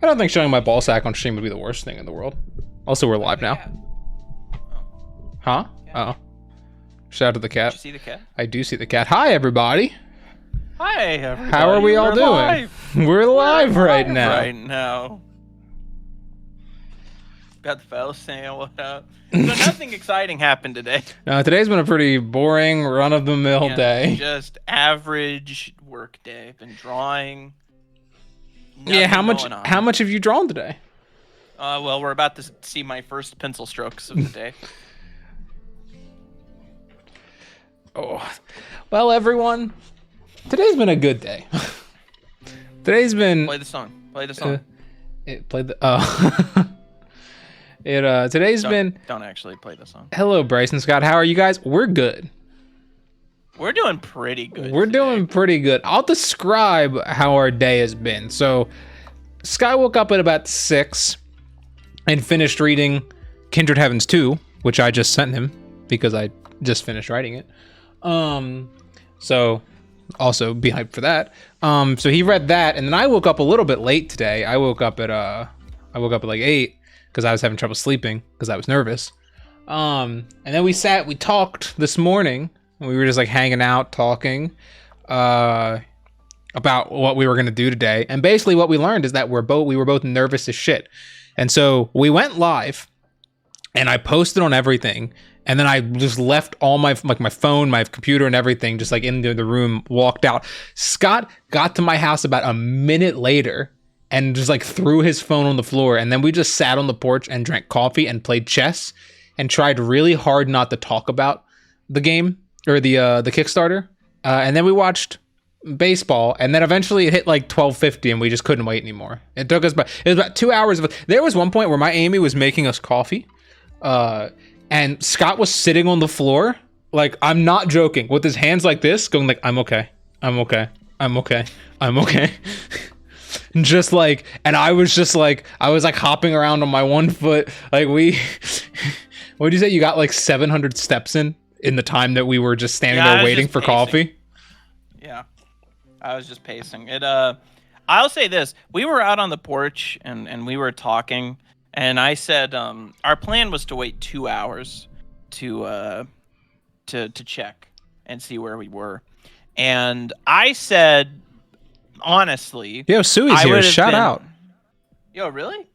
I don't think showing my ball sack on stream would be the worst thing in the world. Also, we're live now. Huh? Oh. Shout out to the cat. Did you see the cat? I do see the cat. Hi, everybody. Hi, everybody. How are we all doing? Live. We're live right Live now. Right now. Got the fellas saying what up. So nothing exciting happened today. Today's been a pretty boring, run-of-the-mill Yeah, day. Just average work day. Been drawing. Yeah, how Nothing going on. much have you drawn today? Well, we're about to see my first pencil strokes of the day. Oh, well, everyone, today's been a good day. Today's been. Play the song. Play the song. Today's been. Don't actually play the song. Hello, Bryce and Scott. How are you guys? We're good. We're doing pretty good. We're today. doing pretty good. I'll describe how our day has been. So, Sky woke up at about 6 and finished reading Kindred Heavens 2, which I just sent him because I just finished writing it. So also be hyped for that. So he read that, and then I woke up a little bit late today. I woke up at like 8 because I was having trouble sleeping because I was nervous. And then we talked this morning, and we were just like hanging out, talking about what we were gonna do today. And basically what we learned is that we were both nervous as shit. And so we went live, and I posted on everything. And then I just left all my phone, my computer, and everything just like into the room, walked out. Scott got to my house about a minute later and just like threw his phone on the floor. And then we just sat on the porch and drank coffee and played chess and tried really hard not to talk about the game or the Kickstarter. And then we watched baseball, and then eventually it hit like 12:50 and we just couldn't wait anymore. It was about 2 hours there was one point where my Amy was making us coffee. And Scott was sitting on the floor, like, I'm not joking, with his hands like this, going like, I'm okay. Just like, and I was like hopping around on my one foot. Like what'd you say? You got like 700 steps in the time that we were just standing there waiting for coffee? Yeah, I was just pacing. I'll say this. We were out on the porch and we were talking. And I said our plan was to wait 2 hours to check and see where we were. And I said, honestly, yo, Sui's here. Shout out. Yo, really?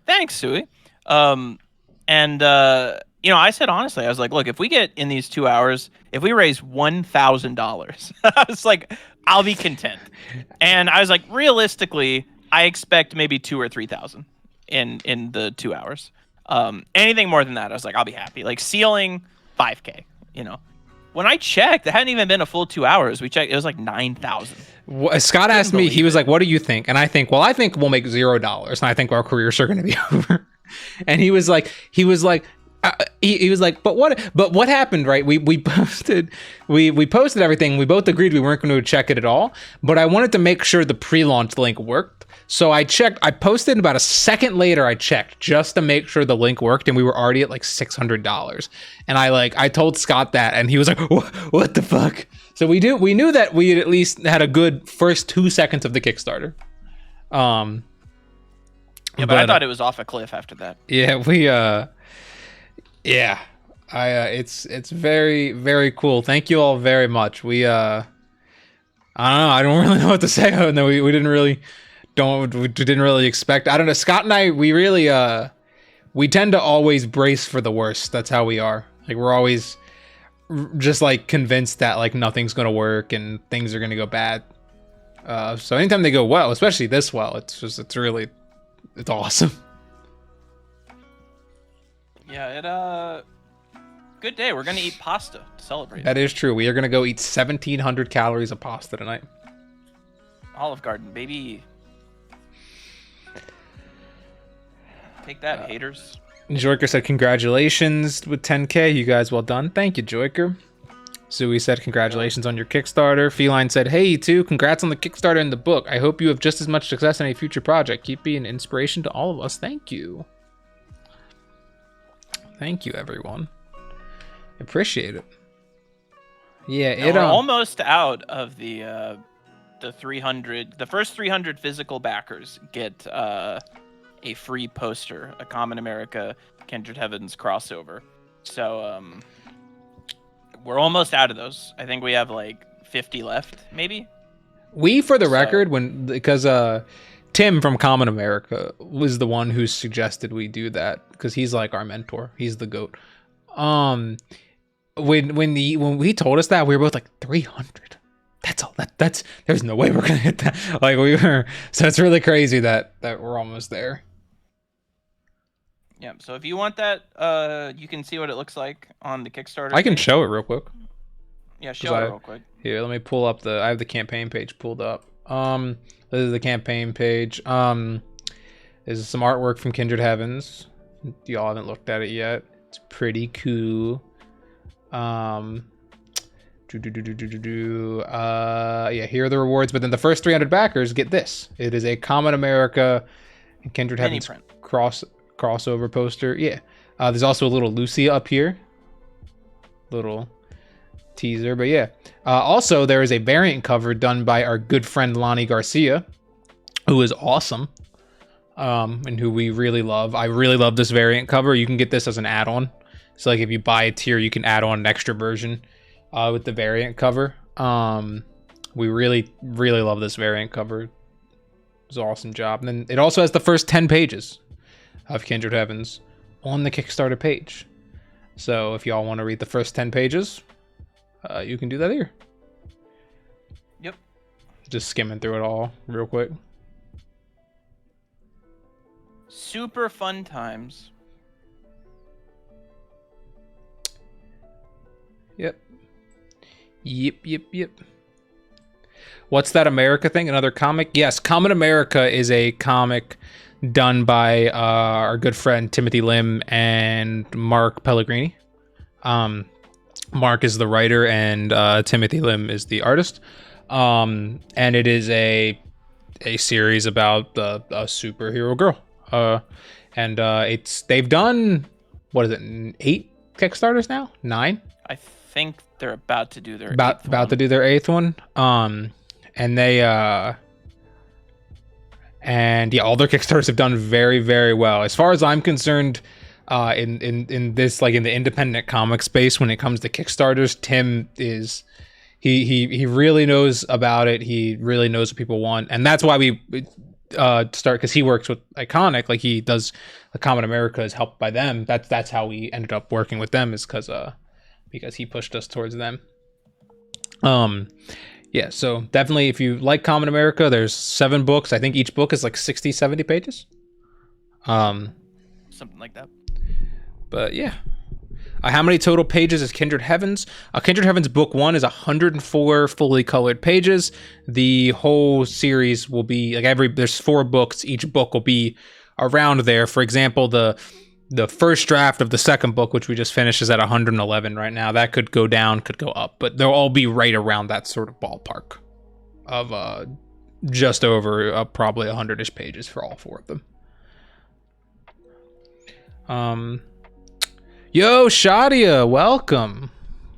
Thanks, Sui. I said honestly, I was like, look, if we get in these 2 hours, if we raise $1,000, I was like, I'll be content. And I was like, realistically, I expect maybe 2,000 or 3,000. In the 2 hours. Anything more than that, I was like, I'll be happy. Like ceiling 5K, When I checked, it hadn't even been a full 2 hours. We checked, it was like 9,000. Scott asked me, he was like, what do you think? And I think, well, I think we'll make $0. And I think our careers are going to be over. And he was like, but what happened, right? We posted everything. We both agreed we weren't going to check it at all, but I wanted to make sure the pre-launch link worked. So I checked, I posted about a second later, I checked just to make sure the link worked, and we were already at like $600. And I told Scott that, and he was like, what the fuck? So we knew that we had at least had a good first 2 seconds of the Kickstarter. Yeah, but I thought it was off a cliff after that. Yeah, it's very, very cool. Thank you all very much. I don't know. I don't really know what to say. No, we didn't really expect. I don't know. Scott and I, we really, we tend to always brace for the worst. That's how we are. Like we're always just like convinced that like nothing's going to work and things are going to go bad. So anytime they go well, especially this well, it's awesome. Yeah, good day. We're gonna eat pasta to celebrate. That is true. We are gonna go eat 1,700 calories of pasta tonight. Olive Garden, baby. Take that, haters. Joiker said, congratulations with 10K. You guys well done. Thank you, Joiker. Sui said, congratulations on your Kickstarter. Feline said, hey, too, congrats on the Kickstarter and the book. I hope you have just as much success in a future project. Keep being an inspiration to all of us. Thank you. Thank you, everyone. Appreciate it. Yeah, we're almost out of the the first 300 physical backers get a free poster, a Common America Kindred Heavens crossover. So we're almost out of those. I think we have like 50 left, maybe. We, for the record, because Tim from Common America was the one who suggested we do that, because he's like our mentor. He's the GOAT. When he told us that, we were both like 300. That's all. That's there's no way we're gonna hit that. Like we were. So it's really crazy that we're almost there. Yeah. So if you want that, you can see what it looks like on the Kickstarter. I can show it real quick. Yeah, show it real quick. Here, let me pull up I have the campaign page pulled up. This is the campaign page. This is some artwork from Kindred Heavens. Y'all haven't looked at it yet. It's pretty cool. Yeah, here are the rewards, but then the first 300 backers get this. It is a Common America and Kindred Heavens crossover poster. Yeah. There's also a little Lucia up here. Little teaser, but yeah. Also, there is a variant cover done by our good friend Lonnie Garcia, who is awesome, and who we really love. I really love this variant cover. You can get this as an add-on. So like if you buy a tier, you can add on an extra version with the variant cover. We really, really love this variant cover. It was an awesome job. And then it also has the first 10 pages of Kindred Heavens on the Kickstarter page. So if y'all want to read the first 10 pages, you can do that here. Yep. Just skimming through it all real quick. Super fun times. Yep. What's that America thing? Another comic? Yes, Common America is a comic done by our good friend Timothy Lim and Mark Pellegrini. Mark is the writer and Timothy Lim is the artist. And it is a series about a superhero girl. And they've done, what is it, 8 Kickstarters now? 9? I think they're about to do their about to do their 8th one. And they and yeah, all their Kickstarters have done very, very well. As far as I'm concerned, in this, like in the independent comic space, when it comes to Kickstarters, Tim is he really knows about it. He really knows what people want, and that's why we start, because he works with Iconic, like he does the Common America is helped by them. That's how we ended up working with them, is because he pushed us towards them. Yeah, so definitely if you like Common America, there's 7 books. I think each book is like 60, 70 pages. Something like that. But yeah. How many total pages is Kindred Heavens? Kindred Heavens book 1 is 104 fully colored pages. The whole series will be like there's 4 books. Each book will be around there. For example, the first draft of the second book, which we just finished, is at 111 right now. That could go down, could go up, but they'll all be right around that sort of ballpark of just over probably 100-ish pages for all 4 of them. Yo, Shadia, welcome.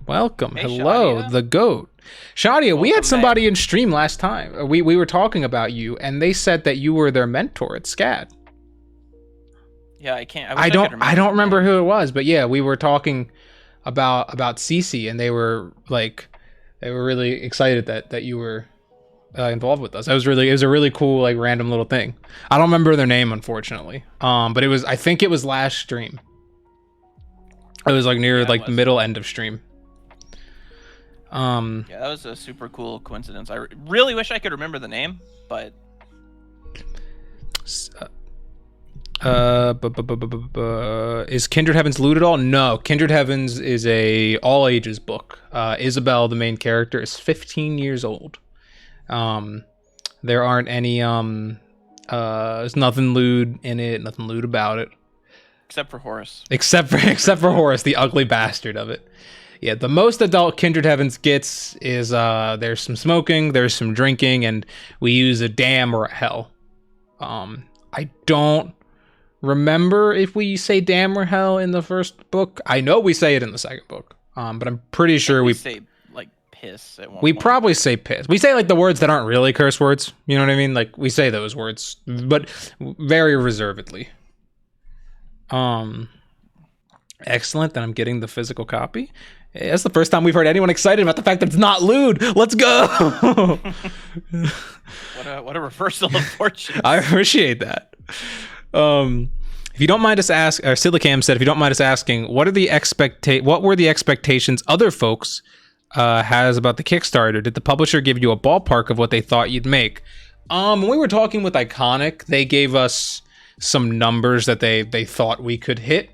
Hey, hello, Shadia. The GOAT. Shadia, we had somebody in stream last time. We were talking about you, and they said that you were their mentor at SCAD. Yeah, I can't. I don't remember who it was, but yeah, we were talking about Cece, and they were really excited that you were involved with us. It was a really cool, like, random little thing. I don't remember their name, unfortunately. But I think it was last stream. It was like near the middle end of stream. Yeah, that was a super cool coincidence. I really wish I could remember the name, but is Kindred Heavens loot at all? No, Kindred Heavens is a all ages book. Isabel, the main character, is 15 years old. There aren't any there's nothing lewd in it, nothing lewd about it. Except for Horace. Except for Horace, the ugly bastard of it. Yeah, the most adult Kindred Heavens gets is there's some smoking, there's some drinking, and we use a damn or a hell. I don't remember if we say damn or hell in the first book. I know we say it in the second book. But I'm pretty sure we say like piss at one We point. probably say piss. We say like the words that aren't really curse words. You know what I mean? Like we say those words, but very reservedly. Excellent. Then I'm getting the physical copy. That's the first time we've heard anyone excited about the fact that it's not lewd. Let's go. What a reversal of fortune. I appreciate that. If you don't mind us ask, or Silicam said, if you don't mind us asking, what were the expectations other folks has about the Kickstarter? Did the publisher give you a ballpark of what they thought you'd make? When we were talking with Iconic, they gave us some numbers that they thought we could hit,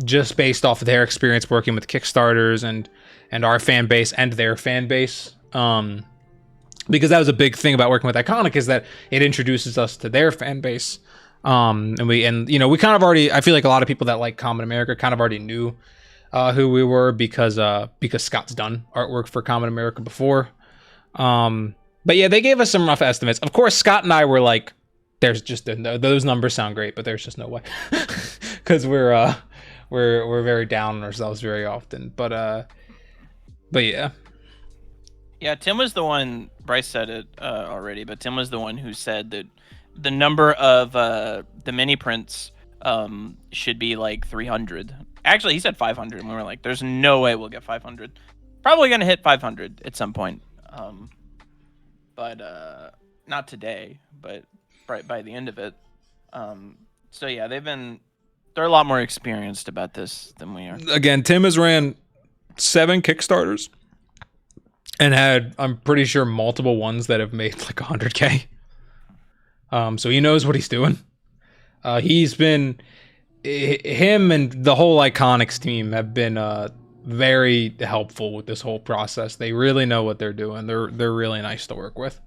just based off of their experience working with Kickstarters and our fan base and their fan base. Because that was a big thing about working with Iconic, is that it introduces us to their fan base. And we kind of already, I feel like a lot of people that like Common America kind of already knew who we were because Scott's done artwork for Common America before. But yeah, they gave us some rough estimates. Of course, Scott and I were like, there's just those numbers sound great, but there's just no way, because we're very down on ourselves very often. But yeah. Yeah, Tim was the one. Bryce said it already, but Tim was the one who said that the number of the mini prints should be like 300. Actually, he said 500, and we were like, "There's no way we'll get 500. Probably gonna hit 500 at some point, but not today. But right by the end of it. So yeah, they're a lot more experienced about this than we are. Again, Tim has ran 7 Kickstarters and had, I'm pretty sure, multiple ones that have made like 100K. So he knows what he's doing. Him and the whole Iconics team have been very helpful with this whole process. They really know what they're doing. They're really nice to work with.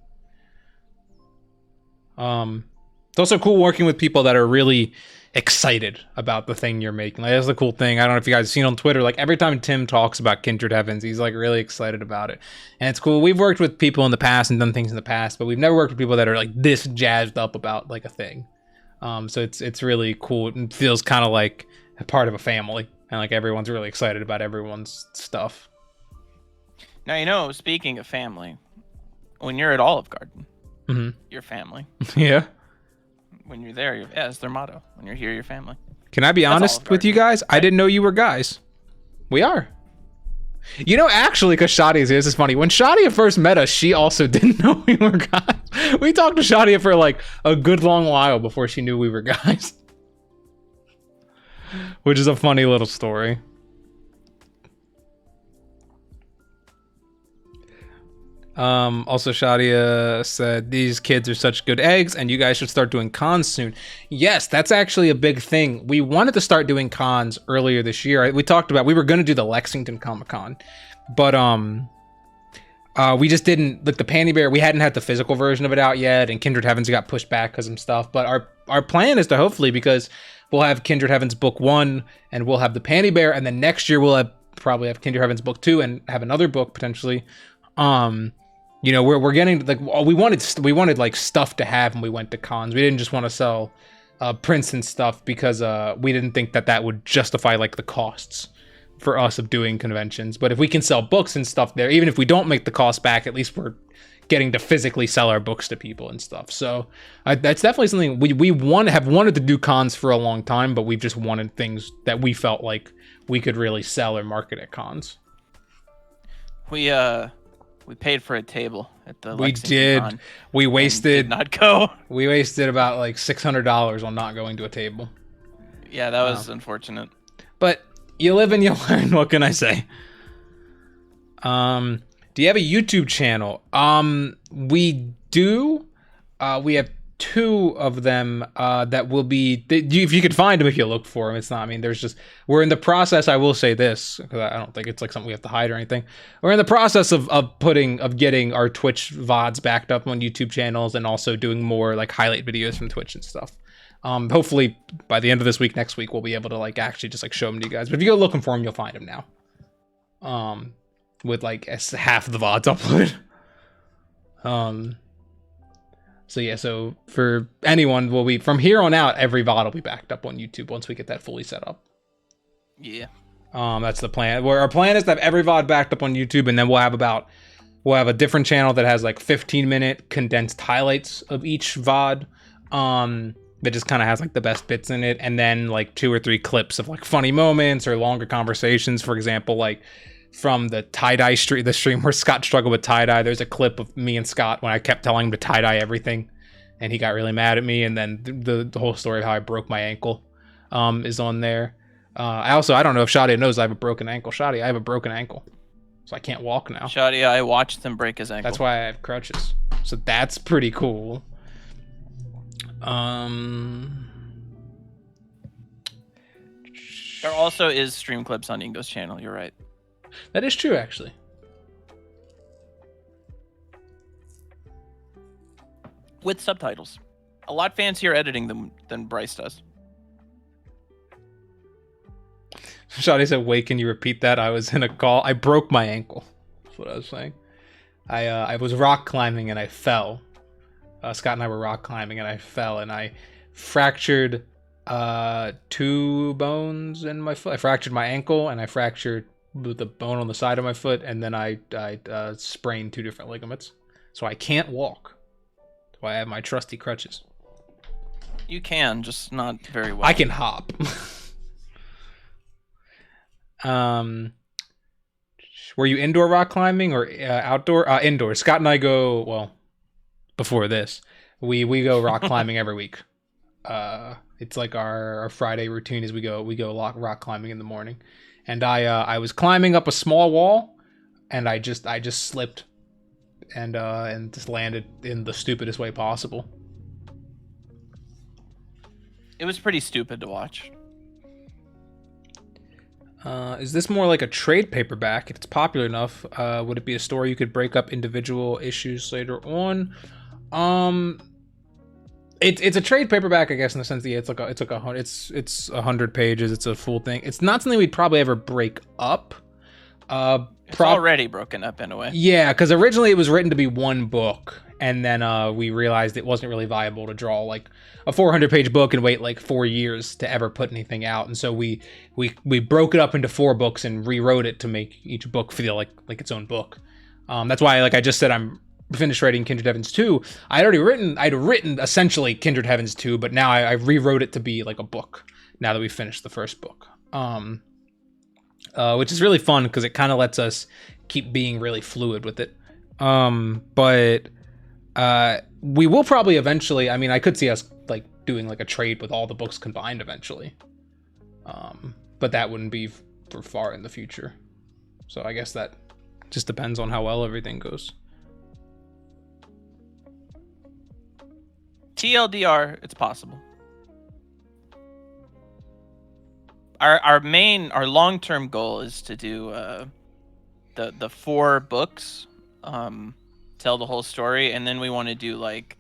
It's also cool working with people that are really excited about the thing you're making. Like, that's the cool thing. I don't know if you guys have seen on Twitter, like every time Tim talks about Kindred Heavens, he's like really excited about it. And it's cool. We've worked with people in the past and done things in the past, but we've never worked with people that are like this jazzed up about like a thing. So it's really cool. It feels kind of like a part of a family, and like everyone's really excited about everyone's stuff. Now, speaking of family, when you're at Olive Garden, your family. Yeah. When you're there, it's their motto. When you're here, your family. Can I be honest with you guys? I didn't know you were guys. We are. Actually, because Shadia, this is funny. When Shadia first met us, she also didn't know we were guys. We talked to Shadia for like a good long while before she knew we were guys. Which is a funny little story. Also, Shadia said, these kids are such good eggs and you guys should start doing cons soon. Yes, that's actually a big thing. We wanted to start doing cons earlier this year. We talked about, we were going to do the Lexington Comic-Con, but we just didn't, like the Panty Bear, we hadn't had the physical version of it out yet, and Kindred Heavens got pushed back because of stuff. But our plan is to hopefully, because we'll have Kindred Heavens book 1 and we'll have the Panty Bear, and then next year we'll probably have Kindred Heavens book 2 and have another book potentially. We're getting like, we wanted like stuff to have when we went to cons. We didn't just want to sell prints and stuff because we didn't think that would justify like the costs for us of doing conventions. But if we can sell books and stuff there, even if we don't make the cost back, at least we're getting to physically sell our books to people and stuff. So that's definitely something we have wanted to do cons for a long time, but we've just wanted things that we felt like we could really sell or market at cons. We paid for a table at the We Lexington did. Con We wasted did not go. We wasted about like $600 on not going to a table. Yeah, that was unfortunate. But you live and you learn. What can I say? Do you have a YouTube channel? We do. We have 2 of them that will be, if you could find them if you look for them. It's not, we're in the process. I will say this, because I don't think it's like something we have to hide or anything. We're in the process of getting our Twitch VODs backed up on YouTube channels, and also doing more like highlight videos from Twitch and stuff. Hopefully by the end of this week, next week, we'll be able to like actually just like show them to you guys. But if you go looking for them, you'll find them now. With like half of the VODs uploaded. So yeah, so for anyone, from here on out, every VOD will be backed up on YouTube once we get that fully set up. Yeah. That's the plan. Where our plan is to have every VOD backed up on YouTube, and then we'll have a different channel that has like 15-minute condensed highlights of each VOD. That just kind of has like the best bits in it, and then like 2 or 3 clips of like funny moments or longer conversations. For example, like from the tie-dye stream, the stream where Scott struggled with tie-dye, there's a clip of me and Scott when I kept telling him to tie-dye everything, and he got really mad at me. And then the whole story of how I broke my ankle is on there. I don't know if Shadia knows I have a broken ankle. Shadia, I have a broken ankle, so I can't walk now. Shadia, I watched him break his ankle. That's why I have crutches. So that's pretty cool. There also is stream clips on Ingo's channel. You're right. That is true, actually. With subtitles. A lot fancier editing them than Bryce does. Shadi said, wait, can you repeat that? I was in a call. I broke my ankle. That's what I was saying. I was rock climbing and I fell. Scott and I were rock climbing and I fell and I fractured 2 bones in my foot. I fractured my ankle and I fractured the bone on the side of my foot, and then I sprained 2 different ligaments. So I can't walk. That's why I have my trusty crutches. You can, just not very well. I can hop. Were you indoor rock climbing or outdoor? Indoor. Scott and I go, well, before this, we go rock climbing every week. It's like our Friday routine is we go rock climbing in the morning. And I was climbing up a small wall, and I just slipped and just landed in the stupidest way possible. It was pretty stupid to watch. Is this more like a trade paperback? If it's popular enough, would it be a story you could break up individual issues later on? It's a trade paperback, I guess, in the sense that it's 100 pages. It's a full thing. It's not something we'd probably ever break up. It's already broken up in a way. Yeah, because originally it was written to be one book, and then we realized it wasn't really viable to draw like a 400-page book and wait like 4 years to ever put anything out. And so we broke it up into 4 books and rewrote it to make each book feel like its own book. That's why, like I just said, I'm finished writing Kindred Heavens 2. I'd written essentially Kindred Heavens 2, but now I rewrote it to be like a book now that we finished the first book. Which is really fun because it kind of lets us keep being really fluid with it. But we will probably eventually, I mean, I could see us like doing like a trade with all the books combined eventually. But that wouldn't be for far in the future. So I guess that just depends on how well everything goes. TLDR, it's possible. Our long-term goal is to do the 4 books, tell the whole story, and then we want to do like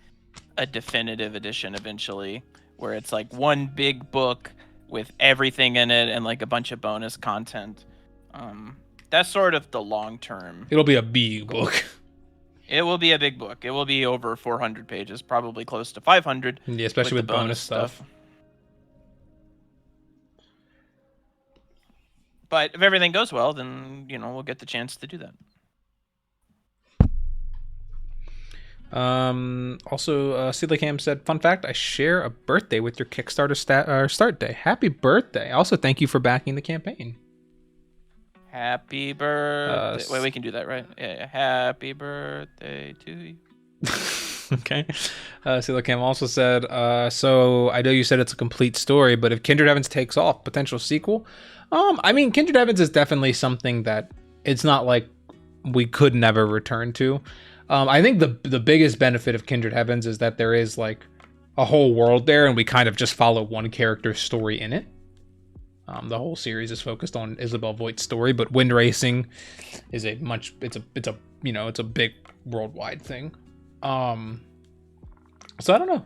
a definitive edition eventually, where it's like one big book with everything in it and like a bunch of bonus content. That's sort of the long-term. It'll be a big book. It will be a big book. It will be over 400 pages, probably close to 500. Yeah, especially with bonus stuff. But if everything goes well, then, we'll get the chance to do that. Also, Seedlycam said, fun fact, I share a birthday with your Kickstarter start day. Happy birthday. Also, thank you for backing the campaign. Happy birthday. Wait, we can do that, right? Yeah. Happy birthday to you. Okay. Seedlycam also said, so I know you said it's a complete story, but if Kindred Heavens takes off, potential sequel? I mean, Kindred Heavens is definitely something that it's not like we could never return to. I think the biggest benefit of Kindred Heavens is that there is like a whole world there, and we kind of just follow one character's story in it. The whole series is focused on Isabel Voigt's story, but Wind Racing is it's a big worldwide thing. So I don't know.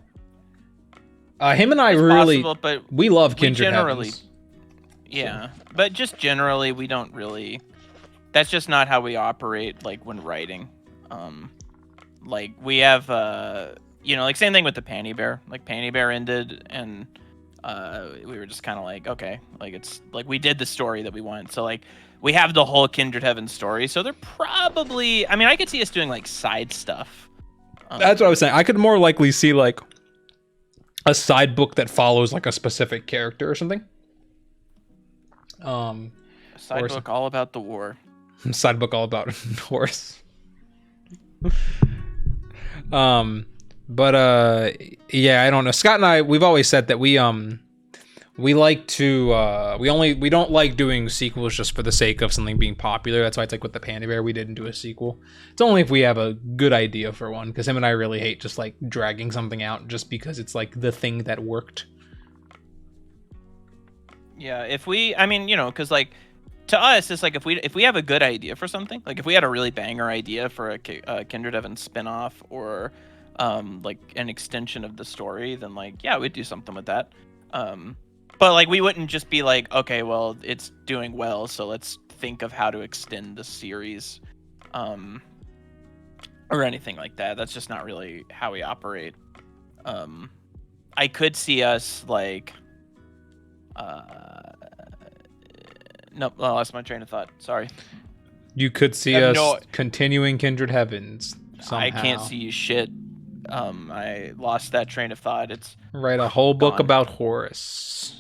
Him and I it's really possible, but we love Kindred Heavens. Yeah, but just generally, we don't really. That's just not how we operate. Like when writing, like we have, like same thing with the Panty Bear. Like Panty Bear ended, and we were just kind of like, okay, like it's like we did the story that we want. So like we have the whole Kindred Heaven story. So they're probably, I mean, I could see us doing like side stuff. That's what I was saying. I could more likely see like a side book that follows like a specific character or something. A side book all about the war. Side book all about Horus. But yeah, I don't know. Scott and I, we've always said that we like to we don't like doing sequels just for the sake of something being popular. That's why it's like with the Panda Bear, we didn't do a sequel. It's only if we have a good idea for one, because him and I really hate just like dragging something out just because it's like the thing that worked. Yeah, I mean, you know, because like to us, it's like if we have a good idea for something, like if we had a really banger idea for a Kindred Heaven spinoff or like an extension of the story, then like yeah, we'd do something with that. But like we wouldn't just be like, okay, well it's doing well, so let's think of how to extend the series, or anything like that. That's just not really how we operate. I could see us like. Nope, I lost my train of thought. Sorry. You could see us continuing Kindred Heavens somehow. I can't see shit. I lost that train of thought. It's write a whole book about Horus.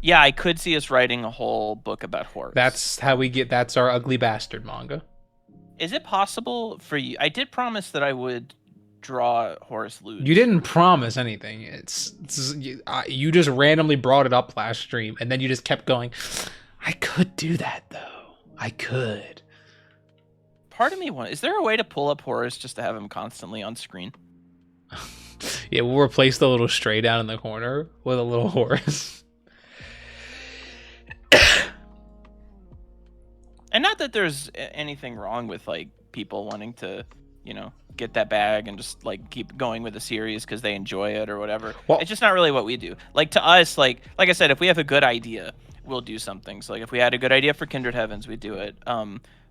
Yeah, I could see us writing a whole book about Horus. That's how we get. That's our Ugly Bastard manga. Is it possible for you? I did promise that I would draw Horus Lutz. You didn't promise anything. You just randomly brought it up last stream, and then you just kept going. I could do that though. I could. Part of me is there a way to pull up Horus just to have him constantly on screen? Yeah, we'll replace the little stray down in the corner with a little Horus. And not that there's anything wrong with like people wanting to, you know, get that bag and just like keep going with the series because they enjoy it or whatever. Well, it's just not really what we do. Like to us, like I said, if we have a good idea, we'll do something. So like if we had a good idea for Kindred Heavens, we'd do it.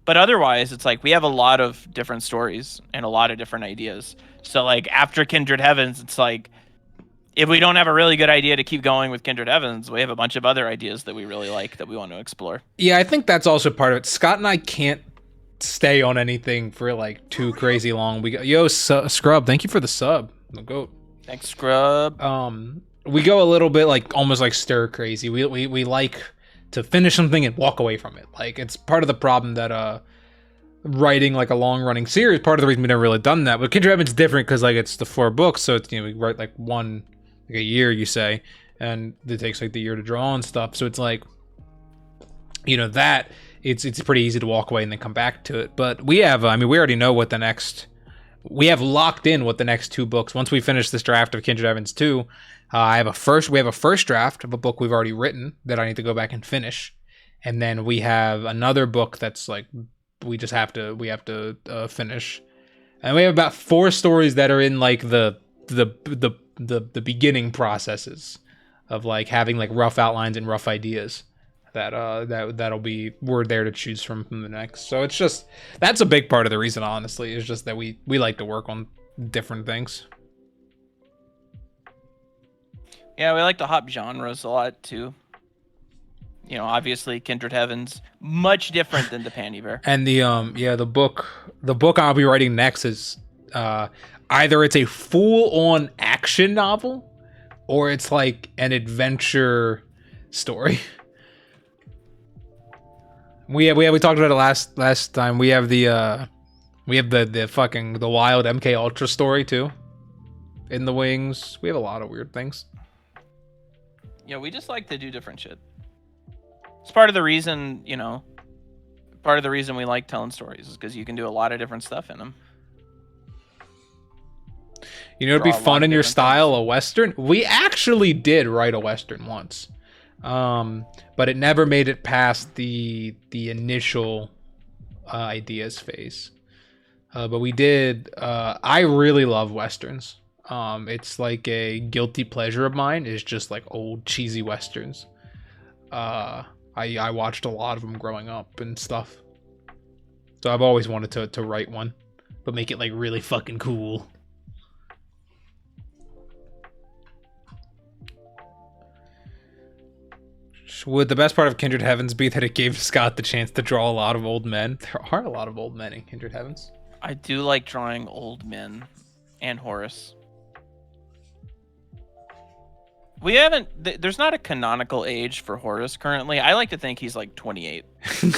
But otherwise, it's like we have a lot of different stories and a lot of different ideas. So like after Kindred Heavens, it's like if we don't have a really good idea to keep going with Kindred Heavens, we have a bunch of other ideas that we really like that we want to explore. Yeah, I think that's also part of it. Scott and I can't stay on anything for like too crazy long. We go, yo, Scrub, thank you for the sub. The goat. Thanks, Scrub. We go a little bit like almost like stir crazy. We like to finish something and walk away from it. Like it's part of the problem that writing like a long running series. Part of the reason we never really done that. But Kindred Heaven's different because like it's the 4 books, so it's, you know, we write like one like a year, you say, and it takes like the year to draw and stuff. So it's like, you know, that it's pretty easy to walk away and then come back to it. But we have, I mean, we already know what the next. We have locked in what the next 2 books. Once we finish this draft of Kindred Heavens 2, we have a first draft of a book we've already written that I need to go back and finish, and then we have another book that's like we have to finish, and we have about 4 stories that are in like the beginning processes of like having like rough outlines and rough ideas that'll be we're there to choose from the next. So it's just that's a big part of the reason, honestly, is just that we like to work on different things. Yeah, we like to hop genres a lot too. You know, obviously Kindred Heavens much different than the Panda Bear. And the book I'll be writing next is either it's a full-on action novel or it's like an adventure story. We talked about it last time. We have the wild MK Ultra story too in the wings. We have a lot of weird things. Yeah, we just like to do different shit. It's part of the reason, you know, we like telling stories is because you can do a lot of different stuff in them. You know, it'd be fun in your style, a Western. We actually did write a Western once. But it never made it past the initial ideas phase. But we did. I really love Westerns. It's like a guilty pleasure of mine is just like old cheesy Westerns. I watched a lot of them growing up and stuff. So I've always wanted to write one, but make it like really fucking cool. Would the best part of Kindred Heavens be that it gave Scott the chance to draw a lot of old men? There are a lot of old men in Kindred Heavens. I do like drawing old men and Horus. We haven't. There's not a canonical age for Horus currently. I like to think he's like 28.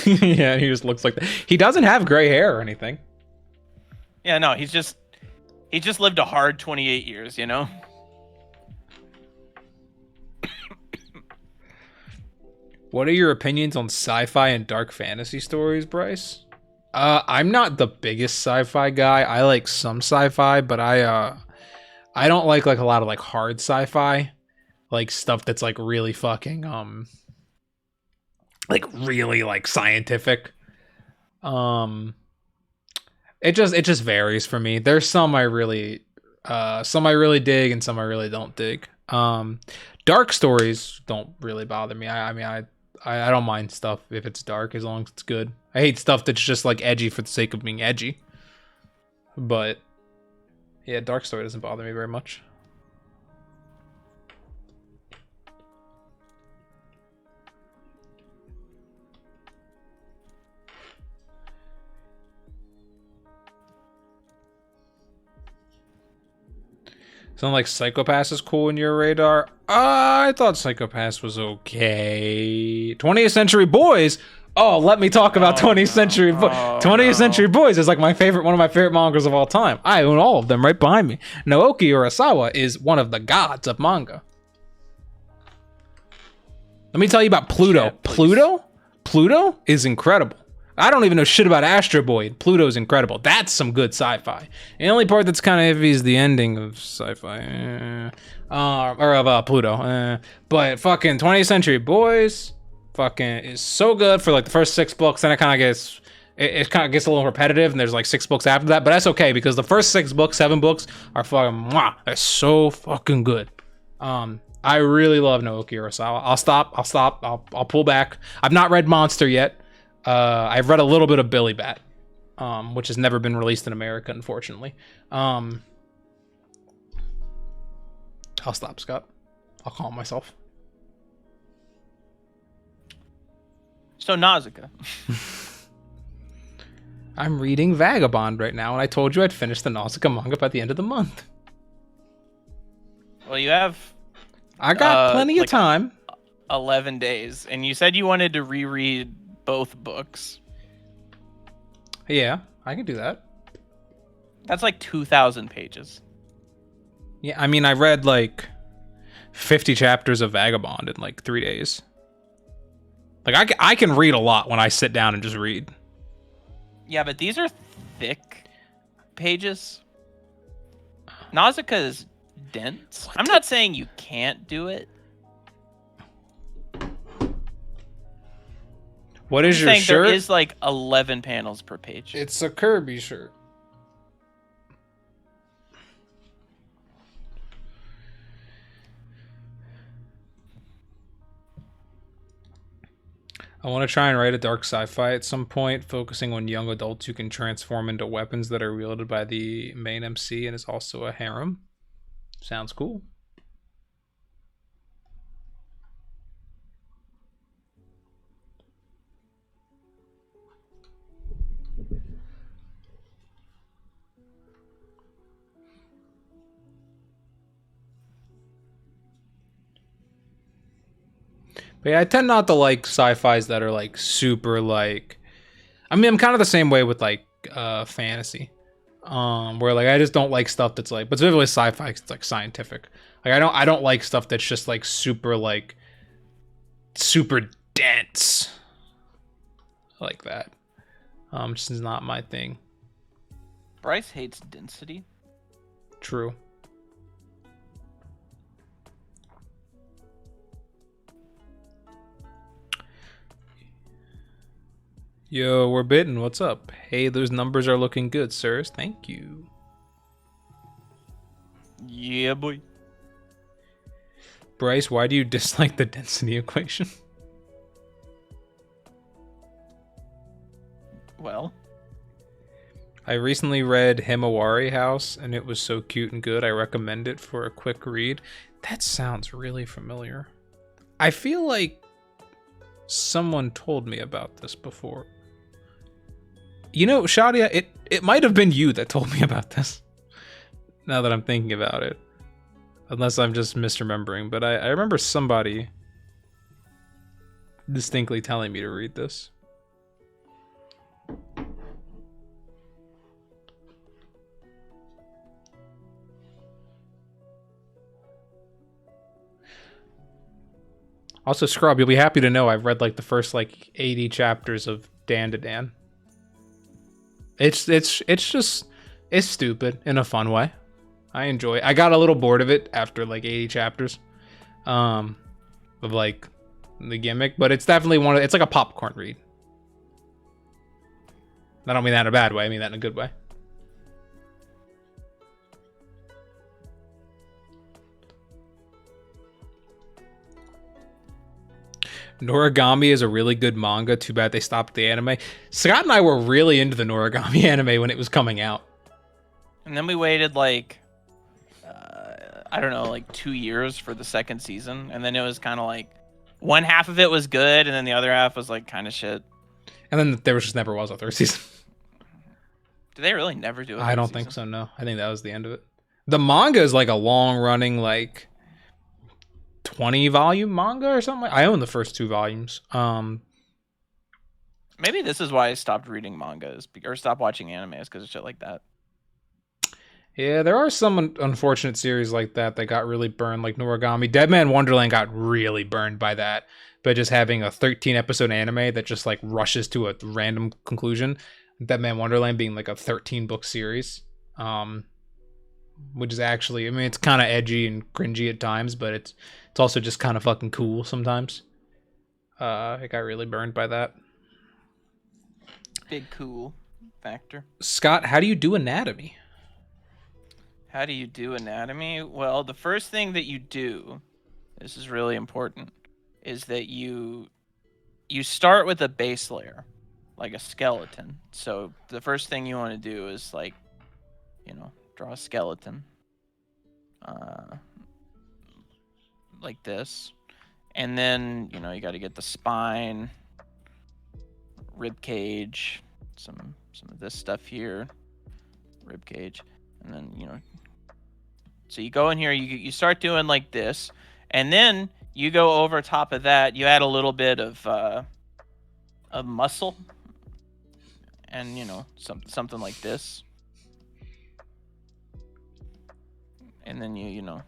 Yeah, he just looks like that. He doesn't have gray hair or anything. Yeah, no, he just lived a hard 28 years, you know? What are your opinions on sci-fi and dark fantasy stories, Bryce? I'm not the biggest sci-fi guy. I like some sci-fi, but I don't like a lot of like hard sci-fi, like stuff that's like really fucking like really like scientific. It just varies for me. There's some I really dig and some I really don't dig. Dark stories don't really bother me. I don't mind stuff if it's dark as long as it's good. I hate stuff that's just like edgy for the sake of being edgy. But yeah, dark story doesn't bother me very much. Sound like Psycho-Pass is cool in your radar? I thought Psycho-Pass was okay. 20th Century Boys? Oh, let me talk about 20th Century Boys. 20th Century Boys is like one of my favorite mangas of all time. I own all of them right behind me. Naoki Urasawa is one of the gods of manga. Let me tell you about Pluto. Pluto is incredible. I don't even know shit about Astro Boy. Pluto's incredible. That's some good sci-fi. The only part that's kind of heavy is the ending of sci-fi. Or of Pluto. But fucking 20th Century Boys fucking is so good for like the first 6 books. Then it kind of gets... It kind of gets a little repetitive, and there's like 6 books after that. But that's okay, because the first 6 books, 7 books, are fucking... They're so fucking good. I really love Naoki Urasawa. I'll pull back. I've not read Monster yet. I've read a little bit of Billy Bat, which has never been released in America, unfortunately. I'll stop, Scott. I'll calm myself. So Nausicaa. I'm reading Vagabond right now, and I told you I'd finish the Nausicaa manga by the end of the month. Well, you have... I got plenty of time. 11 days, and you said you wanted to reread both books. Yeah, I can do that. That's like 2,000 pages. Yeah, I mean, I read like 50 chapters of Vagabond in like 3 days. Like, I can read a lot when I sit down and just read. Yeah, but these are thick pages. Nausicaa is dense. I'm not saying you can't do it. What is your shirt? There is like 11 panels per page. It's a Kirby shirt. I want to try and write a dark sci-fi at some point, focusing on young adults who can transform into weapons that are wielded by the main MC and is also a harem. Sounds cool. But yeah, I tend not to like sci-fis that are like super like... I mean, I'm kind of the same way with like fantasy. Where like I just don't like stuff that's like... But specifically sci-fi, it's like scientific. Like I don't like stuff that's just like super dense. Like that. Just is not my thing. Bryce hates density. True. Yo, we're bitten. What's up? Hey, those numbers are looking good, sirs. Thank you. Yeah, boy. Bryce, why do you dislike the density equation? Well, I recently read Himawari House, and it was so cute and good. I recommend it for a quick read. That sounds really familiar. I feel like someone told me about this before. You know, Shadia, it might have been you that told me about this. Now that I'm thinking about it. Unless I'm just misremembering, but I remember somebody distinctly telling me to read this. Also, Scrub, you'll be happy to know I've read like the first like 80 chapters of Dan to Dan. It's just it's stupid in a fun way. I enjoy it. I got a little bored of it after like 80 chapters. Of like the gimmick, but it's definitely it's like a popcorn read. I don't mean that in a bad way, I mean that in a good way. Noragami is a really good manga. Too bad they stopped the anime. Scott and I were really into the Noragami anime when it was coming out. And then we waited like, I don't know, like 2 years for the second season. And then it was kind of like, one half of it was good, and then the other half was like kind of shit. And then there just never was a third season. Did they really never do it? I don't think so, no. I think that was the end of it. The manga is like a long-running, like 20-volume manga or something. I own the first 2 volumes. Maybe this is why I stopped reading mangas or stopped watching animes, because of shit like that. Yeah, there are some unfortunate series like that got really burned, like Noragami. Deadman Wonderland got really burned by that, by just having a 13-episode anime that just like rushes to a random conclusion. Deadman Wonderland being like a 13-book series, which is actually, I mean, it's kind of edgy and cringy at times, but it's also just kind of fucking cool sometimes. It got really burned by that. Big cool factor. Scott, how do you do anatomy? How do you do anatomy? Well, the first thing that you do, this is really important, is that you start with a base layer, like a skeleton. So the first thing you want to do is like, draw a skeleton, like this, and then you got to get the spine, rib cage, some of this stuff here, rib cage, and then so you go in here, you start doing like this, and then you go over top of that, you add a little bit of muscle, and something like this, and then you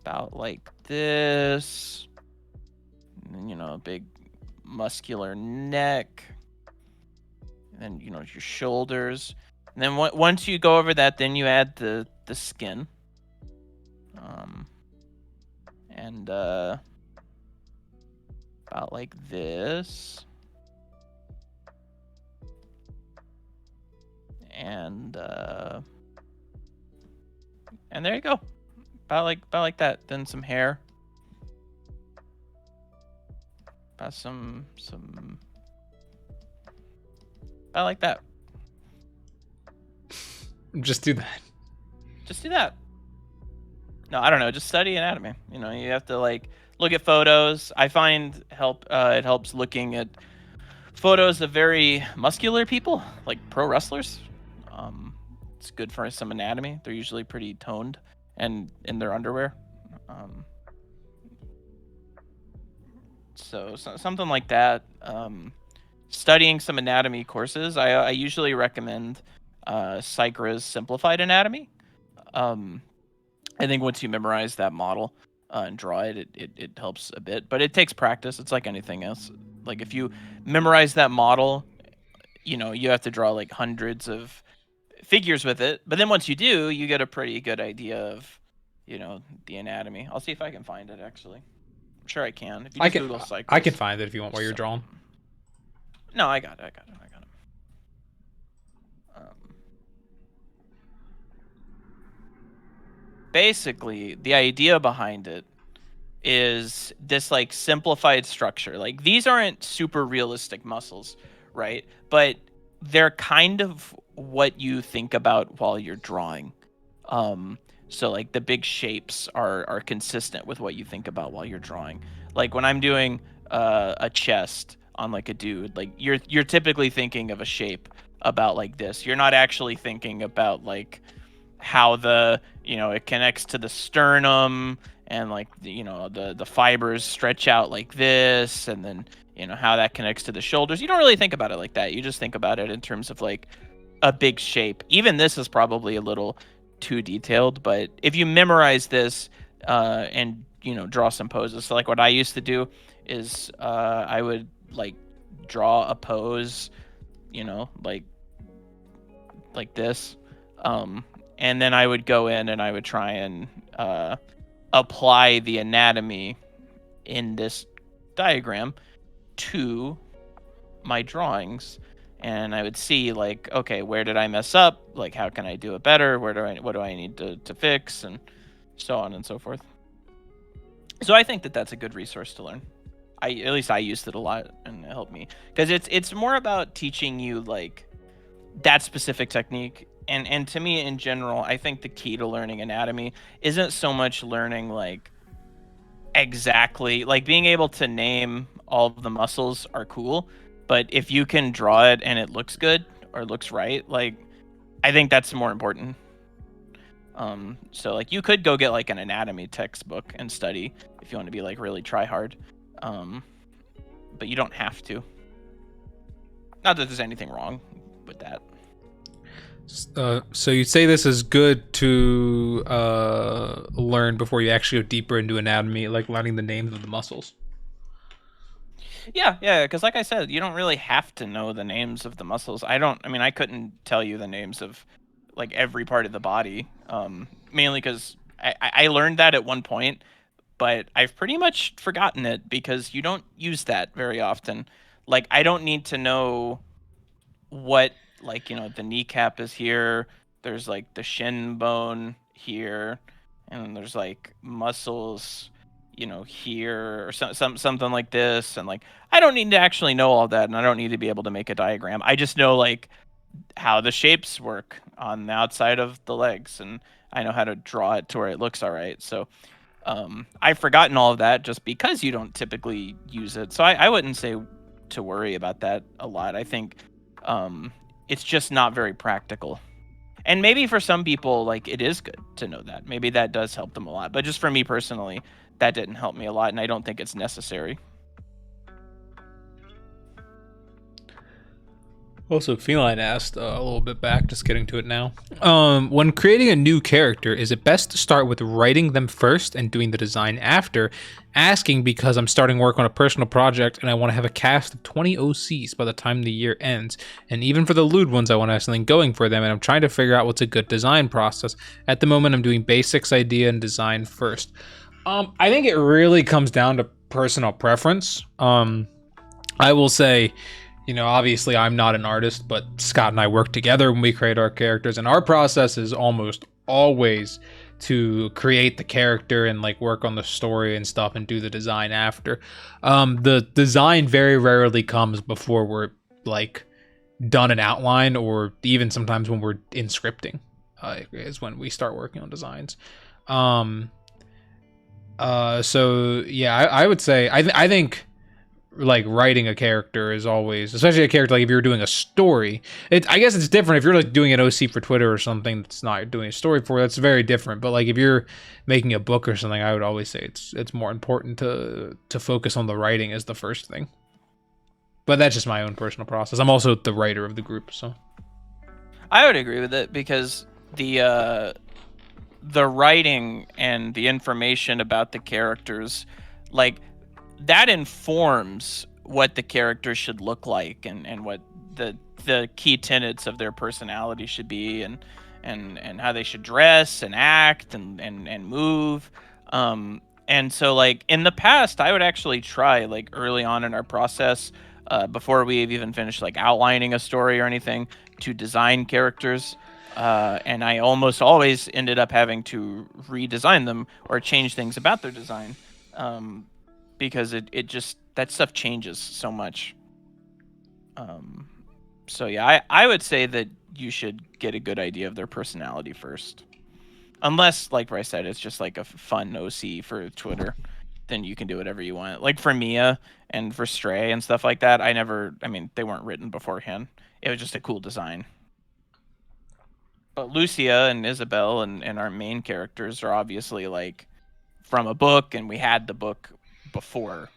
about like this, and then a big muscular neck, and then your shoulders. And then once you go over that, then you add the skin, and about like this, and there you go, about like that. Then some hair, about some about like that. Just do that. Just do that. No, I don't know. Just study anatomy. You have to like look at photos. I find it helps looking at photos of very muscular people, like pro wrestlers. It's good for some anatomy. They're usually pretty toned and in their underwear. So something like that. Studying some anatomy courses. I usually recommend Psychra's Simplified Anatomy. I think once you memorize that model and draw it, it helps a bit, but it takes practice. It's like anything else. Like if you memorize that model, you have to draw like hundreds of figures with it, but then once you do, you get a pretty good idea of the anatomy. I'll see if I can find it, actually. I'm sure I can. If you just Google Psychras. I can find it if you want while you're drawing. No, I got it. Basically, the idea behind it is this like simplified structure. Like these aren't super realistic muscles, right? But they're kind of what you think about while you're drawing. So like the big shapes are consistent with what you think about while you're drawing. Like when I'm doing a chest on like a dude, like you're typically thinking of a shape about like this. You're not actually thinking about like how the it connects to the sternum, and like the fibers stretch out like this, and then how that connects to the shoulders. You don't really think about it like that. You just think about it in terms of like a big shape. Even this is probably a little too detailed, but if you memorize this and draw some poses. So like what I used to do is I would like draw a pose, like this, and then I would go in and I would try and apply the anatomy in this diagram to my drawings, and I would see like, okay, where did I mess up? Like, how can I do it better? What do I need to fix, and so on and so forth. So I think that that's a good resource to learn. At least I used it a lot, and it helped me because it's more about teaching you like that specific technique. And to me in general, I think the key to learning anatomy isn't so much learning like exactly, like being able to name all of the muscles are cool, but if you can draw it and it looks good or looks right, like I think that's more important. So like you could go get like an anatomy textbook and study if you want to be like really try hard, but you don't have to. Not that there's anything wrong with that. So you'd say this is good to learn before you actually go deeper into anatomy, like learning the names of the muscles. Yeah, because like I said, you don't really have to know the names of the muscles. I mean, I couldn't tell you the names of like every part of the body, mainly because I learned that at one point, but I've pretty much forgotten it because you don't use that very often. Like, I don't need to know what, like, the kneecap is here. There's like the shin bone here, and then there's like muscles, here, or something like this. And like, I don't need to actually know all that, and I don't need to be able to make a diagram. I just know like how the shapes work on the outside of the legs, and I know how to draw it to where it looks all right. So I've forgotten all of that just because you don't typically use it. So I wouldn't say to worry about that a lot. I think it's just not very practical. And maybe for some people, like, it is good to know that. Maybe that does help them a lot. But just for me personally, that didn't help me a lot, and I don't think it's necessary. Also, Feline asked a little bit back, just getting to it now. When creating a new character, is it best to start with writing them first and doing the design after? Asking because I'm starting work on a personal project and I want to have a cast of 20 OCs by the time the year ends. And even for the lewd ones, I want to have something going for them, and I'm trying to figure out what's a good design process. At the moment, I'm doing basics, idea, and design first. I think it really comes down to personal preference. I will say, obviously I'm not an artist, but Scott and I work together when we create our characters, and our process is almost always to create the character and like work on the story and stuff and do the design after. The design very rarely comes before we're like done an outline, or even sometimes when we're in scripting is when we start working on designs. So yeah, I would say I think like writing a character is always, especially a character like if you're doing a story, I guess it's different if you're like doing an OC for Twitter or something that's not doing a story for, that's very different. But like if you're making a book or something, I would always say it's more important to focus on the writing as the first thing. But that's just my own personal process. I'm also the writer of the group, so I would agree with it because the writing and the information about the characters, like, that informs what the character should look like, and what the key tenets of their personality should be, and how they should dress and act and move. And so like in the past, I would actually try like early on in our process, before we've even finished like outlining a story or anything, to design characters. And I almost always ended up having to redesign them or change things about their design. Because it just, that stuff changes so much. So yeah, I would say that you should get a good idea of their personality first. Unless, like Bryce said, it's just like a fun OC for Twitter, then you can do whatever you want. Like for Mia and for Stray and stuff like that, I mean, they weren't written beforehand. It was just a cool design. But Lucia and Isabel and our main characters are obviously like from a book, and we had the book before.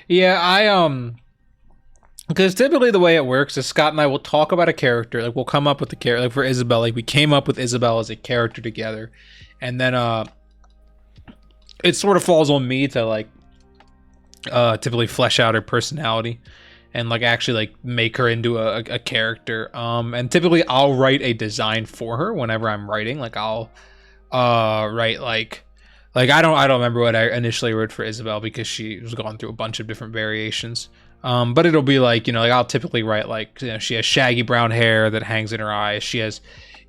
Yeah, because typically the way it works is Scott and I will talk about a character, like we'll come up with the character. Like for Isabel, like we came up with Isabel as a character together, and then it sort of falls on me to like typically flesh out her personality and like actually like make her into a character. And typically I'll write a design for her whenever I'm writing. Like I'll write like I don't remember what I initially wrote for Isabel because she was going through a bunch of different variations. But it'll be like, you know, like I'll typically write like, you know, she has shaggy brown hair that hangs in her eyes. She has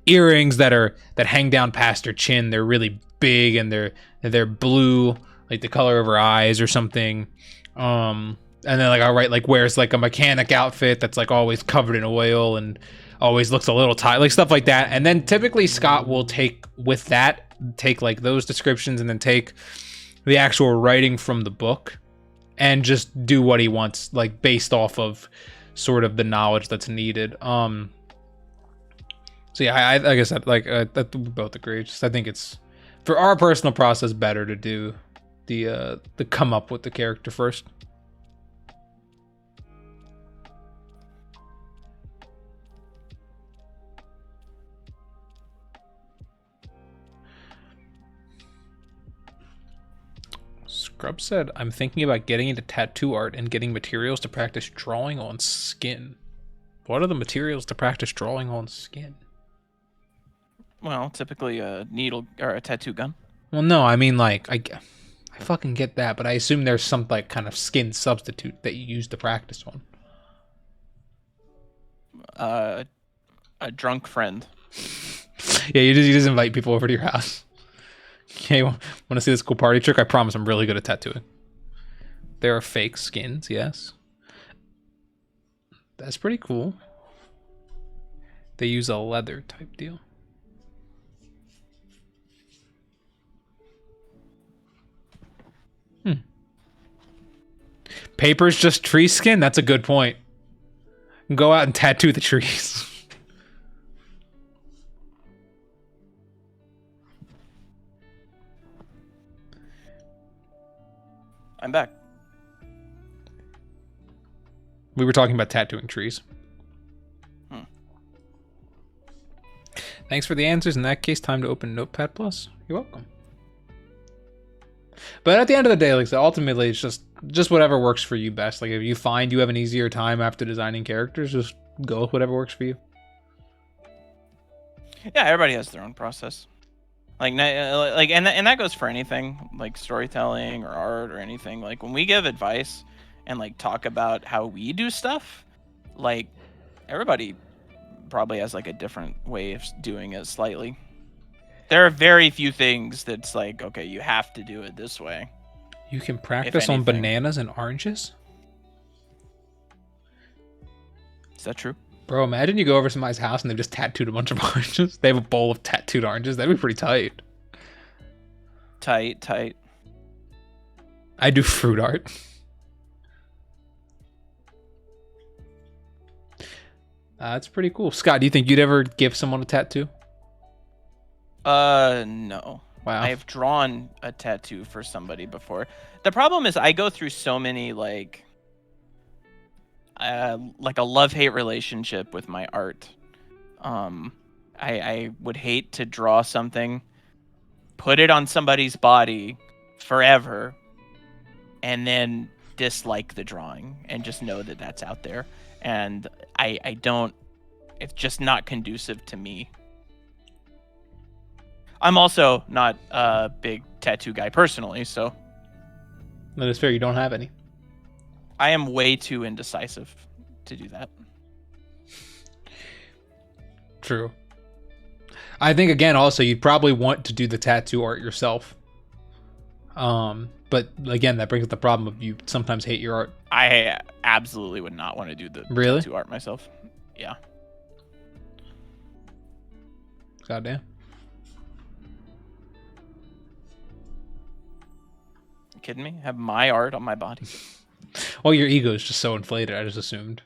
earrings that hang down past her chin. They're really big and they're blue, like the color of her eyes or something. And then like I'll write like wears like a mechanic outfit that's like always covered in oil and always looks a little tight, like stuff like that. And then typically Scott will take like those descriptions and then take the actual writing from the book and just do what he wants, like based off of sort of the knowledge that's needed. So yeah, I like I said, like we both agree. Just I think it's for our personal process better to do the come up with the character first. Scrub said, I'm thinking about getting into tattoo art and getting materials to practice drawing on skin. What are the materials to practice drawing on skin? Well, typically a needle or a tattoo gun. Well, no, I mean like I fucking get that, but I assume there's some like kind of skin substitute that you use to practice on. A drunk friend. Yeah, you just invite people over to your house. Okay, want to see this cool party trick? I promise I'm really good at tattooing. There are fake skins, yes. That's pretty cool. They use a leather type deal. Paper's just tree skin? That's a good point. Go out and tattoo the trees. I'm back. We were talking about tattooing trees. Thanks for the answers. In that case, time to open Notepad+. You're welcome. But at the end of the day, like I said, ultimately, it's just whatever works for you best. Like if you find you have an easier time after designing characters, just go with whatever works for you. Yeah, everybody has their own process. And that goes for anything like storytelling or art or anything. Like when we give advice and like talk about how we do stuff, like everybody probably has like a different way of doing it slightly. There are very few things that's like, okay, you have to do it this way. You can practice on bananas and oranges? Is that true? Bro, imagine you go over somebody's house and they've just tattooed a bunch of oranges. They have a bowl of tattooed oranges. That'd be pretty tight. Tight. I do fruit art. That's pretty cool. Scott, do you think you'd ever give someone a tattoo? No. Wow. I've drawn a tattoo for somebody before. The problem is I go through so many like a love-hate relationship with my art. I would hate to draw something, put it on somebody's body forever, and then dislike the drawing and just know that that's out there. And I don't, it's just not conducive to me. I'm also not a big tattoo guy personally, so. That is fair, you don't have any. I am way too indecisive to do that. True. I think again, also you'd probably want to do the tattoo art yourself. But again, that brings up the problem of you sometimes hate your art. I absolutely would not want to do the tattoo art myself. Yeah. Goddamn. You kidding me? Have my art on my body. Well, your ego is just so inflated. I just assumed.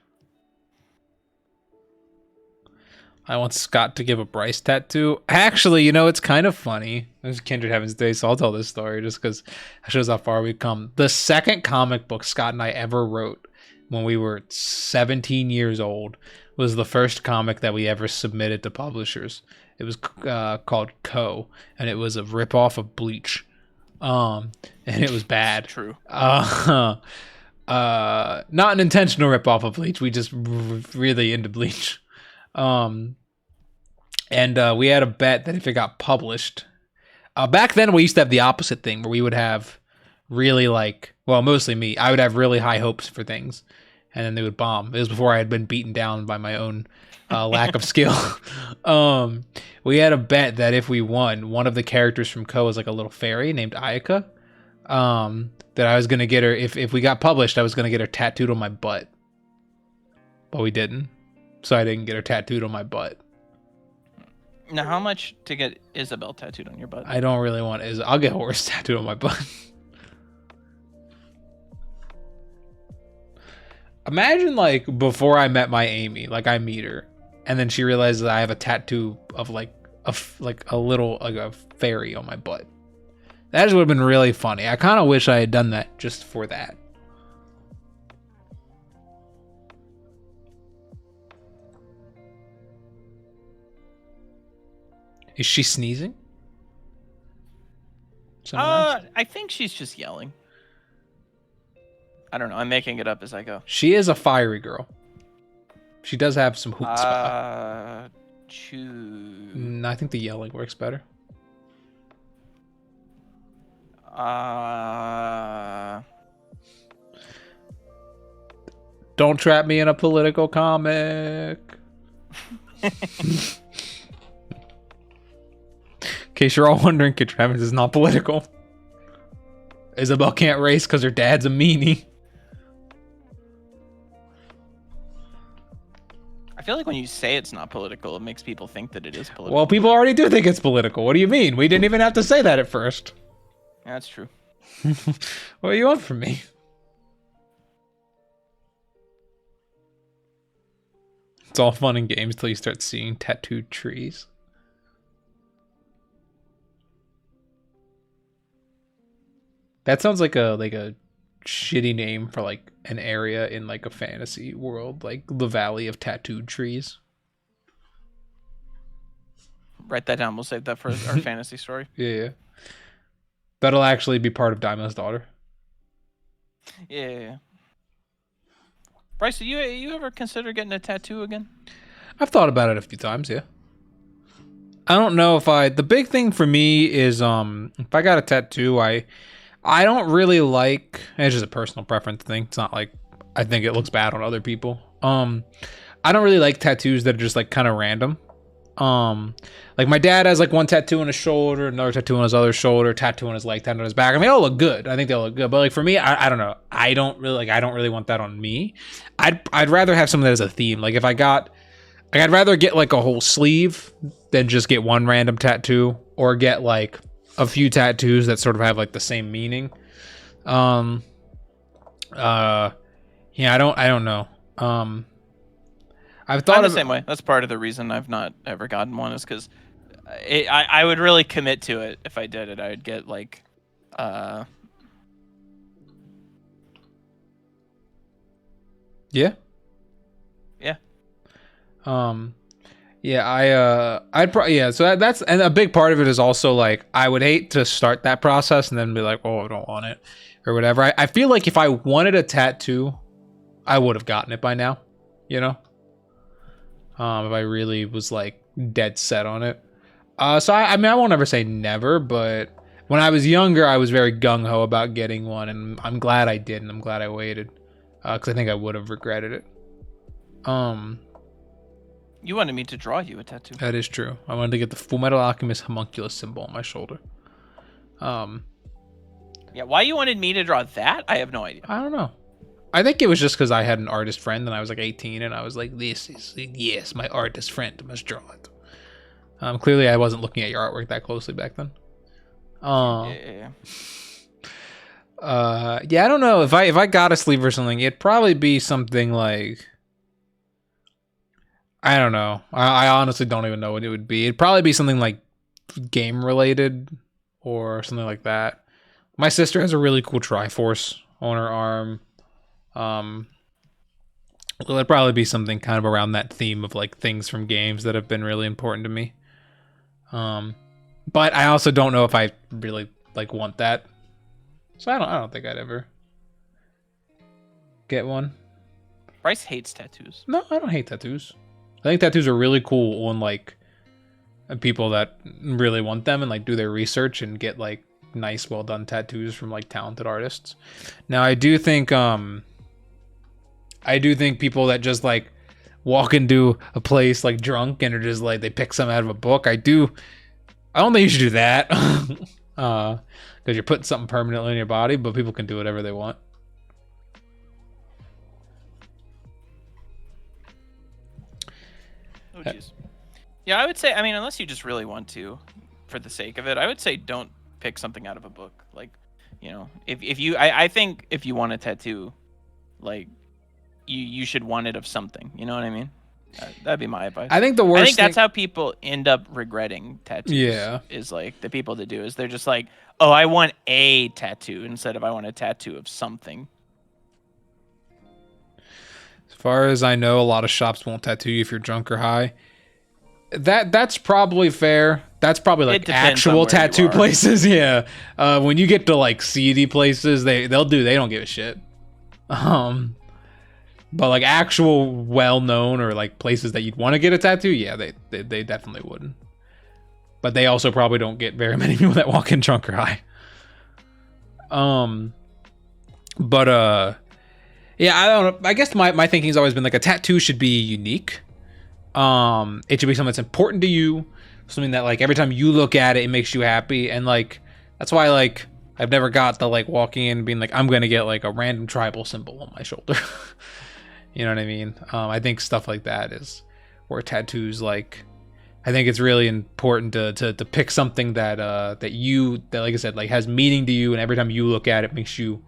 I want Scott to give a Bryce tattoo. Actually, you know, it's kind of funny. There's Kindred Heaven's Day, so I'll tell this story just because it shows how far we've come. The second comic book Scott and I ever wrote when we were 17 years old was the first comic that we ever submitted to publishers. It was called Co, and it was a ripoff of Bleach. And it was bad. True. Not an intentional ripoff of Bleach. We just really into Bleach. And we had a bet that if it got published, back then we used to have the opposite thing where we would have really mostly me, I would have really high hopes for things and then they would bomb. It was before I had been beaten down by my own lack of skill. We had a bet that if we won, one of the characters from Co was like a little fairy named Ayaka, that I was going to get her, if we got published, I was going to get her tattooed on my butt, but we didn't. So I didn't get her tattooed on my butt. Now, how much to get Isabel tattooed on your butt? I don't really want Isabel. I'll get Horace tattooed on my butt. Imagine before I met my Amy, I meet her, and then she realizes that I have a tattoo of a fairy on my butt. That just would have been really funny. I kind of wish I had done that just for that. Is she sneezing? I think she's just yelling. I don't know. I'm making it up as I go. She is a fiery girl. She does have some chutzpah. I think the yelling works better. Don't trap me in a political comic. In case you're all wondering, Kid Travis is not political. Isabel can't race because her dad's a meanie. I feel like when you say it's not political, it makes people think that it is political. Well, people already do think it's political. What do you mean? We didn't even have to say that at first. That's true. What do you want from me? It's all fun and games till you start seeing tattooed trees. That sounds like a shitty name for an area in a fantasy world, like the Valley of Tattooed Trees. Write that down. We'll save that for our fantasy story. Yeah. That'll actually be part of Daimo's daughter. Yeah. Bryce, do you ever consider getting a tattoo again? I've thought about it a few times, yeah. I don't know if the big thing for me is if I got a tattoo, I don't really like, it's just a personal preference thing. It's not like I think it looks bad on other people. I don't really like tattoos that are just kind of random. My dad has one tattoo on his shoulder, another tattoo on his other shoulder, tattoo on his leg, tattoo on his back. I mean, they all look good. I think they all look good. But for me, I don't know. I don't really want that on me. I'd rather have something that has a theme. If I'd rather get a whole sleeve than just get one random tattoo, or get a few tattoos that sort of have the same meaning. Yeah, I don't know. I've thought I'm the same way. That's part of the reason I've not ever gotten one, is because I would really commit to it. If I did it, I would get Yeah. Yeah. Yeah, I'd probably, yeah, so that's, and a big part of it is also I would hate to start that process and then be like, oh, I don't want it or whatever. I feel like if I wanted a tattoo, I would have gotten it by now, you know? If I really was dead set on it. So I mean, I won't ever say never, but when I was younger, I was very gung-ho about getting one, and I'm glad I did, and I'm glad I waited, because I think I would have regretted it. You wanted me to draw you a tattoo. That is true. I wanted to get the Full Metal Alchemist homunculus symbol on my shoulder. Yeah, why you wanted me to draw that? I have no idea. I don't know. I think it was just because I had an artist friend and I was 18 and I was like, this is, yes, my artist friend, I must draw it. Clearly, I wasn't looking at your artwork that closely back then. Yeah. Yeah, I don't know if I got a sleeve or something. It'd probably be something like, I don't know. I honestly don't even know what it would be. It'd probably be something like game related or something like that. My sister has a really cool Triforce on her arm. Well, it'd probably be something kind of around that theme of like things from games that have been really important to me. But I also don't know if I really like want that. So I don't think I'd ever get one. Bryce hates tattoos. No, I don't hate tattoos. I think tattoos are really cool on like people that really want them and like do their research and get like nice, well done tattoos from like talented artists. Now I do think people that just like walk into a place like drunk and are just like they pick some out of a book. I don't think you should do that. Because you're putting something permanently in your body, but people can do whatever they want. Oh jeez. Yeah, I would say, I mean, unless you just really want to, for the sake of it, I would say don't pick something out of a book. Like, you know, if you, I think if you want a tattoo, like, you should want it of something. You know what I mean? That'd be my advice. I think the worst. I think that's how people end up regretting tattoos. Yeah. Is like the people that do is they're just like, oh, I want a tattoo instead of I want a tattoo of something. As far as I know, a lot of shops won't tattoo you if you're drunk or high. That's probably fair. That's probably like actual tattoo places. Yeah. When you get to like seedy places, they don't give a shit. But like actual well-known or like places that you'd want to get a tattoo, yeah, they definitely wouldn't. But they also probably don't get very many people that walk in drunk or high. Yeah, I don't know. I guess my thinking's always been like a tattoo should be unique. It should be something that's important to you, something that like every time you look at it, it makes you happy, and like that's why like I've never got the like walking in and being like I'm gonna get like a random tribal symbol on my shoulder. You know what I mean? I think stuff like that is where tattoos like. I think it's really important to pick something that like I said like has meaning to you, and every time you look at it, makes you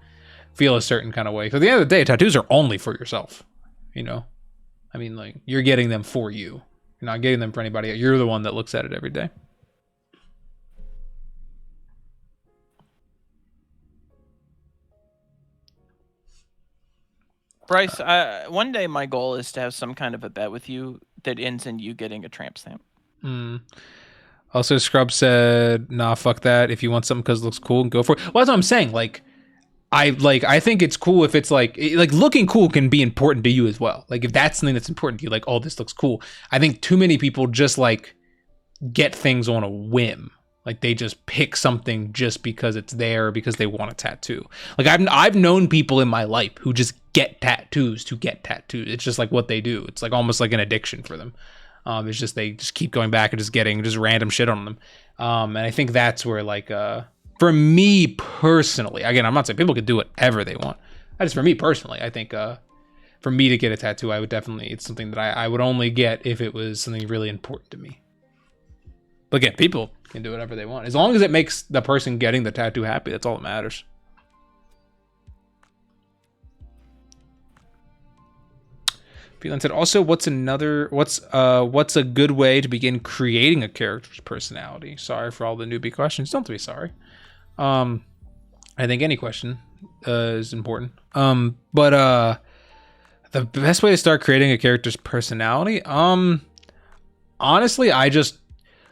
feel a certain kind of way. Because at the end of the day, tattoos are only for yourself. You know, I mean, like you're getting them for you. You're not getting them for anybody else. You're the one that looks at it every day. Bryce, one day my goal is to have some kind of a bet with you that ends in you getting a tramp stamp. Also, Scrub said, "Nah, fuck that. If you want something because it looks cool, go for it." Well, that's what I'm saying. Like, I think it's cool if it's like looking cool can be important to you as well. Like, if that's something that's important to you, like, oh, this looks cool. I think too many people just like get things on a whim. Like they just pick something just because it's there, because they want a tattoo. Like I've known people in my life who just get tattoos to get tattoos. It's just like what they do. It's like almost like an addiction for them. It's just they just keep going back and just getting just random shit on them. And I think that's where like for me personally, again, I'm not saying people can do whatever they want. For me personally, I think for me to get a tattoo, I would definitely, it's something that I would only get if it was something really important to me. But again, people can do whatever they want. As long as it makes the person getting the tattoo happy, that's all that matters. Phelan said, also, what's a good way to begin creating a character's personality? Sorry for all the newbie questions. Don't be sorry. I think any question is important. But the best way to start creating a character's personality, honestly,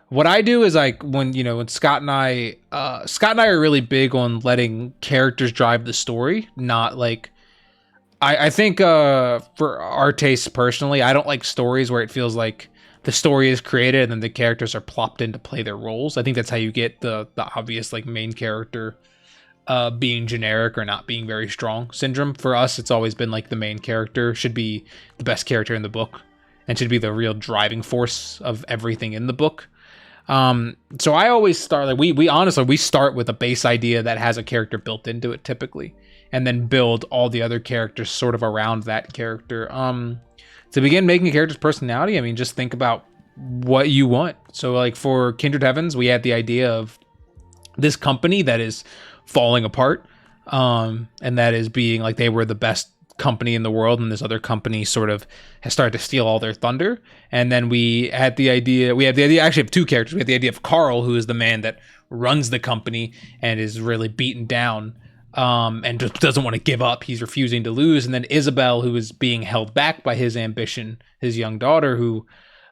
what I do is like when Scott and I are really big on letting characters drive the story, not like I think for our tastes personally, I don't like stories where it feels like the story is created and then the characters are plopped in to play their roles. I think that's how you get the obvious like main character being generic or not being very strong syndrome. For us, it's always been like the main character should be the best character in the book and should be the real driving force of everything in the book. So I always start like we honestly start with a base idea that has a character built into it typically, and then build all the other characters sort of around that character. To begin making a character's personality, I mean, just think about what you want. So like for Kindred Heavens, we had the idea of this company that is falling apart, and that is being like they were the best company in the world, and this other company sort of has started to steal all their thunder. And then we had the idea actually of two characters. We had the idea of Carl, who is the man that runs the company and is really beaten down, and just doesn't want to give up. He's refusing to lose. And then Isabel, who is being held back by his ambition, his young daughter, who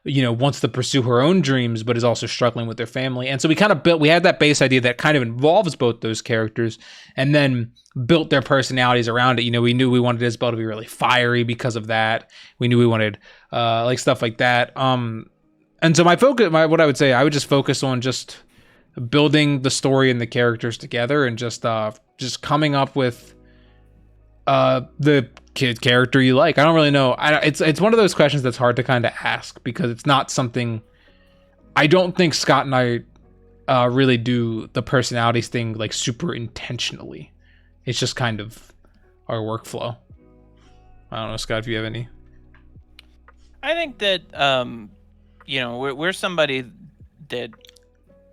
wants to pursue her own dreams, but is also struggling with their family. And so we had that base idea that kind of involves both those characters, and then built their personalities around it. We knew we wanted Isabel to be really fiery because of that. We knew we wanted like stuff like that. And so what I would say, I would just focus on just building the story and the characters together, and just coming up with the character you like. I don't really know. It's one of those questions that's hard to kind of ask, because it's not something. I don't think Scott and I really do the personalities thing like super intentionally. It's just kind of our workflow. I don't know, Scott, if you have any. I think that we're somebody that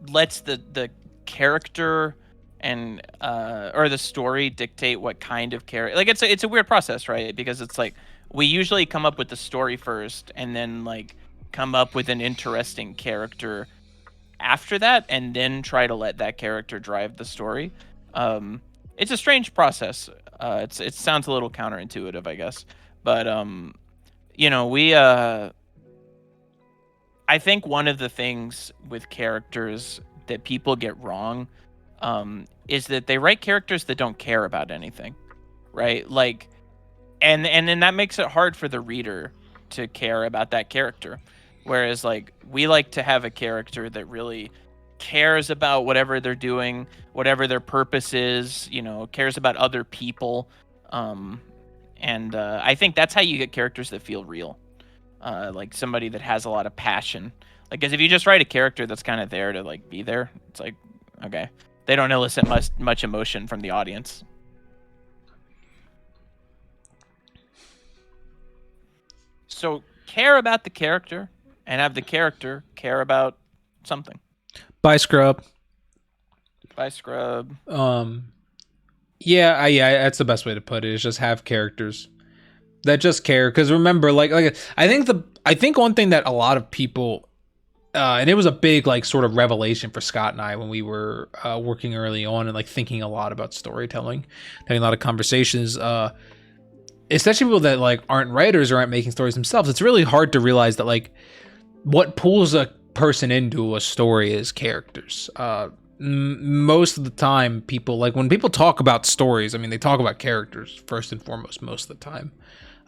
lets the character and or the story dictate what kind of character. Like it's a weird process, right? Because it's like we usually come up with the story first, and then like come up with an interesting character after that, and then try to let that character drive the story. It's a strange process. It sounds a little counterintuitive, I guess, but we I think one of the things with characters that people get wrong is that they write characters that don't care about anything, right? Like, and then that makes it hard for the reader to care about that character. Whereas like we like to have a character that really cares about whatever they're doing, whatever their purpose is, cares about other people. And I think that's how you get characters that feel real. Like somebody that has a lot of passion. Like, because if you just write a character that's kind of there to like be there, it's like, okay, they don't elicit much emotion from the audience. So care about the character, and have the character care about something. Bye, Scrub. Bye, Scrub. Yeah, that's the best way to put it. Is just have characters that just care. Because remember, like I think one thing that a lot of people, and it was a big like sort of revelation for Scott and I when we were working early on and like thinking a lot about storytelling, having a lot of conversations. Especially people that like aren't writers or aren't making stories themselves. It's really hard to realize that like what pulls a person into a story is characters. Most of the time, people like when people talk about stories, I mean, they talk about characters first and foremost most of the time.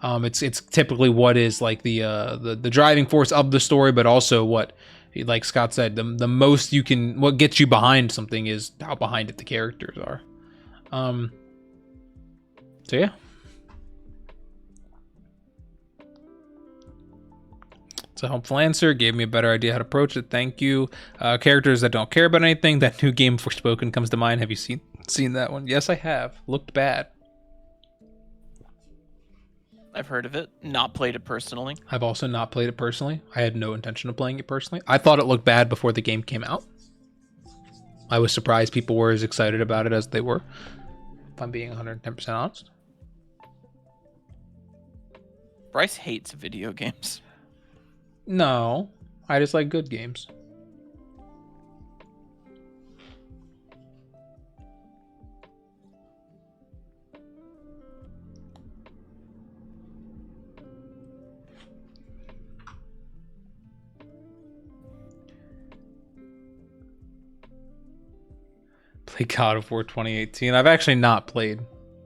It's typically what is like the driving force of the story, but also what, like Scott said, the most what gets you behind something is how behind it the characters are. So yeah. It's a helpful answer. Gave me a better idea how to approach it. Thank you. Characters that don't care about anything. That new game Forspoken comes to mind. Have you seen that one? Yes, I have. Looked bad. I've heard of it. Not played it personally. I've also not played it personally. I had no intention of playing it personally. I thought it looked bad before the game came out. I was surprised people were as excited about it as they were, if I'm being 110% honest. Bryce hates video games. No, I just like good games. Play God of War 2018. I've actually not played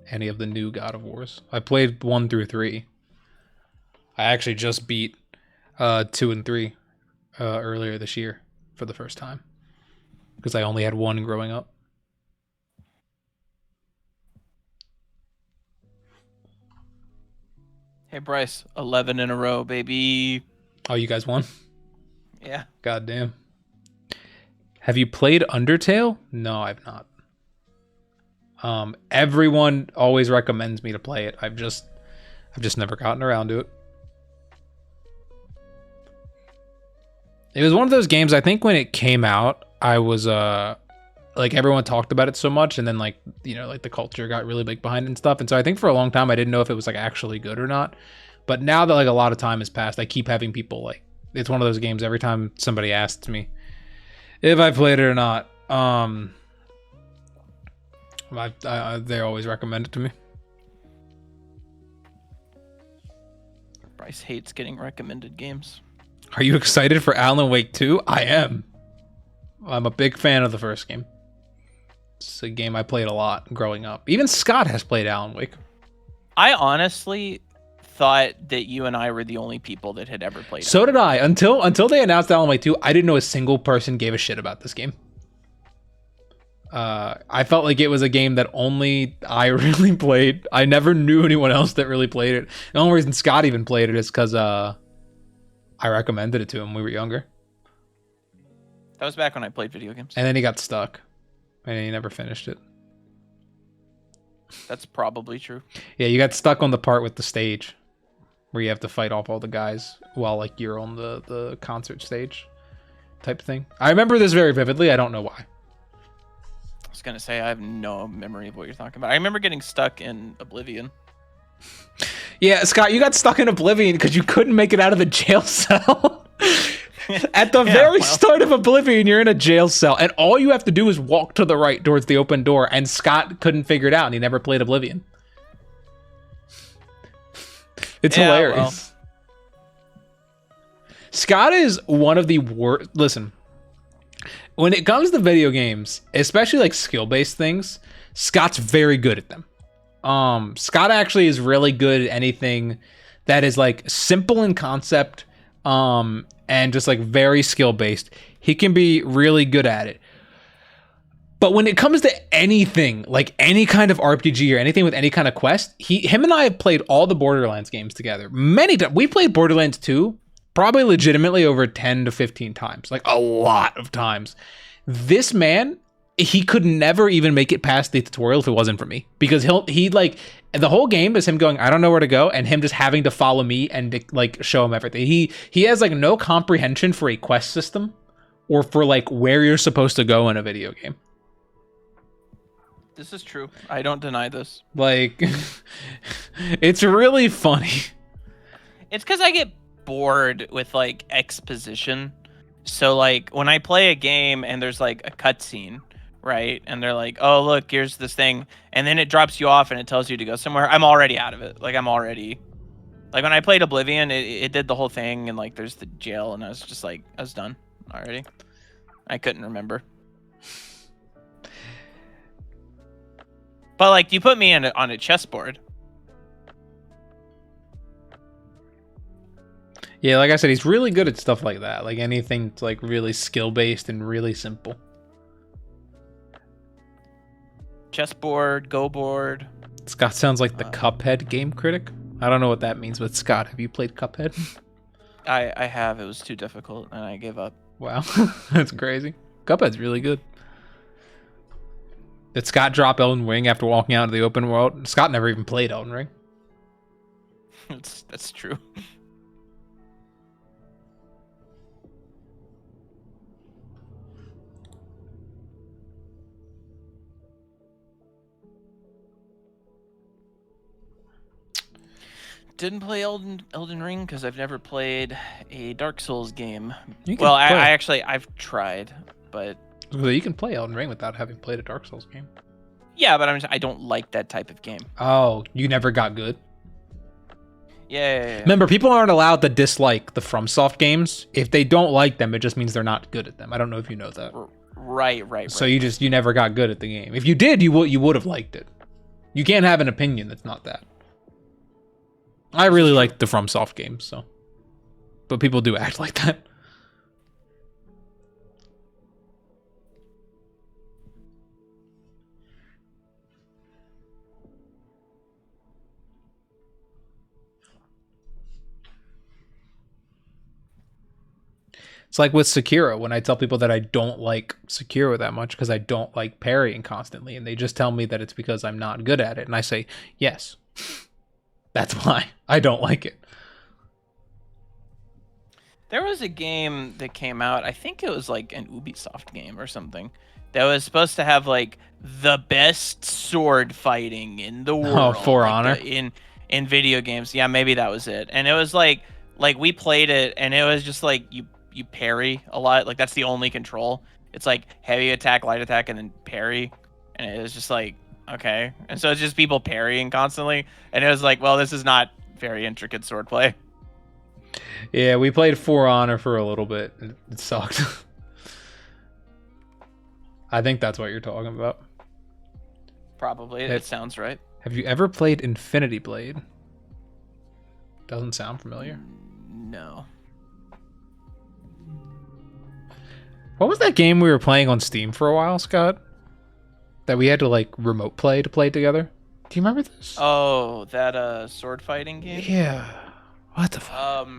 any of the new God of Wars. I played 1 through 3. I actually just beat 2 and 3 earlier this year for the first time, because I only had 1 growing up. Hey Bryce, 11 in a row, baby. Oh, you guys won? Yeah. God damn. Have you played Undertale? No, I've not. Everyone always recommends me to play it. I've just never gotten around to it. It was one of those games, I think when it came out, I was like everyone talked about it so much, and then like, you know, like the culture got really big behind it and stuff. And so I think for a long time I didn't know if it was like actually good or not. But now that like a lot of time has passed, I keep having people like, it's one of those games every time somebody asks me if I played it or not, they always recommend it to me. Bryce hates getting recommended games. Are you excited for Alan Wake 2? I am. I'm a big fan of the first game. It's a game I played a lot growing up. Even Scott has played Alan Wake. I honestly thought that you and I were the only people that had ever played it. So did I. Until they announced Alan Wake 2, I didn't know a single person gave a shit about this game. I felt like it was a game that only I really played. I never knew anyone else that really played it. The only reason Scott even played it is because I recommended it to him when we were younger. That was back when I played video games. And then he got stuck. And he never finished it. That's probably true. Yeah, you got stuck on the part with the stage where you have to fight off all the guys while like you're on the concert stage type thing. I remember this very vividly. I don't know why. I was gonna say I have no memory of what you're talking about. I remember getting stuck in Oblivion. Yeah, Scott, you got stuck in Oblivion because you couldn't make it out of the jail cell. At the very start of Oblivion, you're in a jail cell, and all you have to do is walk to the right towards the open door, and Scott couldn't figure it out, and he never played Oblivion. It's hilarious. Well. Scott is one of the worst. Listen, when it comes to video games, especially like skill-based things, Scott's very good at them. Scott actually is really good at anything that is like simple in concept, and just like very skill-based. He can be really good at it. But when it comes to anything, like any kind of RPG or anything with any kind of quest, him and I have played all the Borderlands games together. Many times. We played Borderlands 2 probably legitimately over 10 to 15 times. Like a lot of times. This man, he could never even make it past the tutorial if it wasn't for me. Because he like, the whole game is him going, I don't know where to go, and him just having to follow me and like show him everything. He has like no comprehension for a quest system or for like where you're supposed to go in a video game. This is true. I don't deny this. Like, it's really funny. It's because I get bored with like exposition. So like when I play a game and there's like a cutscene, right? And they're like, oh, look, here's this thing. And then it drops you off and it tells you to go somewhere. I'm already out of it. Like I'm already, like when I played Oblivion, it did the whole thing. And like there's the jail and I was just like, I was done already. I couldn't remember. But like you put me on a chessboard. Yeah, like I said, he's really good at stuff like that. Like anything that's like really skill-based and really simple. Chessboard, go board. Scott sounds like the Cuphead game critic. I don't know what that means, but Scott, have you played Cuphead? I have. It was too difficult, and I gave up. Wow, that's crazy. Cuphead's really good. Did Scott drop Elden Ring after walking out into the open world? Scott never even played Elden Ring. That's true. Didn't play Elden Ring because I've never played a Dark Souls game. Well, I've tried, but so you can play Elden Ring without having played a Dark Souls game. Yeah, but I don't like that type of game. Oh, you never got good? Yeah. Remember, people aren't allowed to dislike the FromSoft games. If they don't like them, it just means they're not good at them. I don't know if you know that. Right. So you never got good at the game. If you did, you would have liked it. You can't have an opinion that's not that. I really like the FromSoft games, so. But people do act like that. It's like with Sekiro, when I tell people that I don't like Sekiro that much because I don't like parrying constantly, and they just tell me that it's because I'm not good at it, and I say, yes, that's why I don't like it. There was a game that came out. I think it was like an Ubisoft game or something that was supposed to have like the best sword fighting in the Oh, world, For like Honor. in video games. Yeah, maybe that was it. And it was like we played it, and it was just like you parry a lot. Like that's the only control. It's like heavy attack, light attack, and then parry. And it was just like okay. And so it's just people parrying constantly. And it was like, well, this is not very intricate swordplay. Yeah, we played For Honor for a little bit. It sucked. I think that's what you're talking about. Probably. It sounds right. Have you ever played Infinity Blade? Doesn't sound familiar. No. What was that game we were playing on Steam for a while, Scott? That we had to like remote play to play together? Do you remember this? Oh, that sword fighting game? Yeah. What the fuck?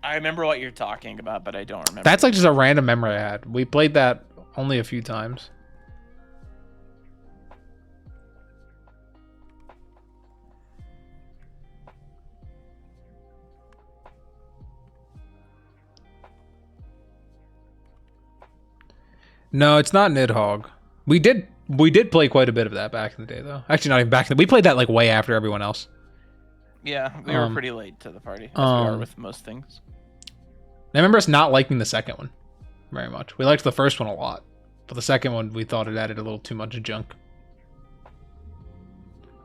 I remember what you're talking about, but I don't remember. That's like just a random memory I had. We played that only a few times. No, it's not Nidhogg. We did play quite a bit of that back in the day though. Actually, not even back in the, we played that like way after everyone else. Yeah, we were pretty late to the party, as we are with most things. I remember us not liking the second one very much. We liked the first one a lot, but the second one we thought it added a little too much junk.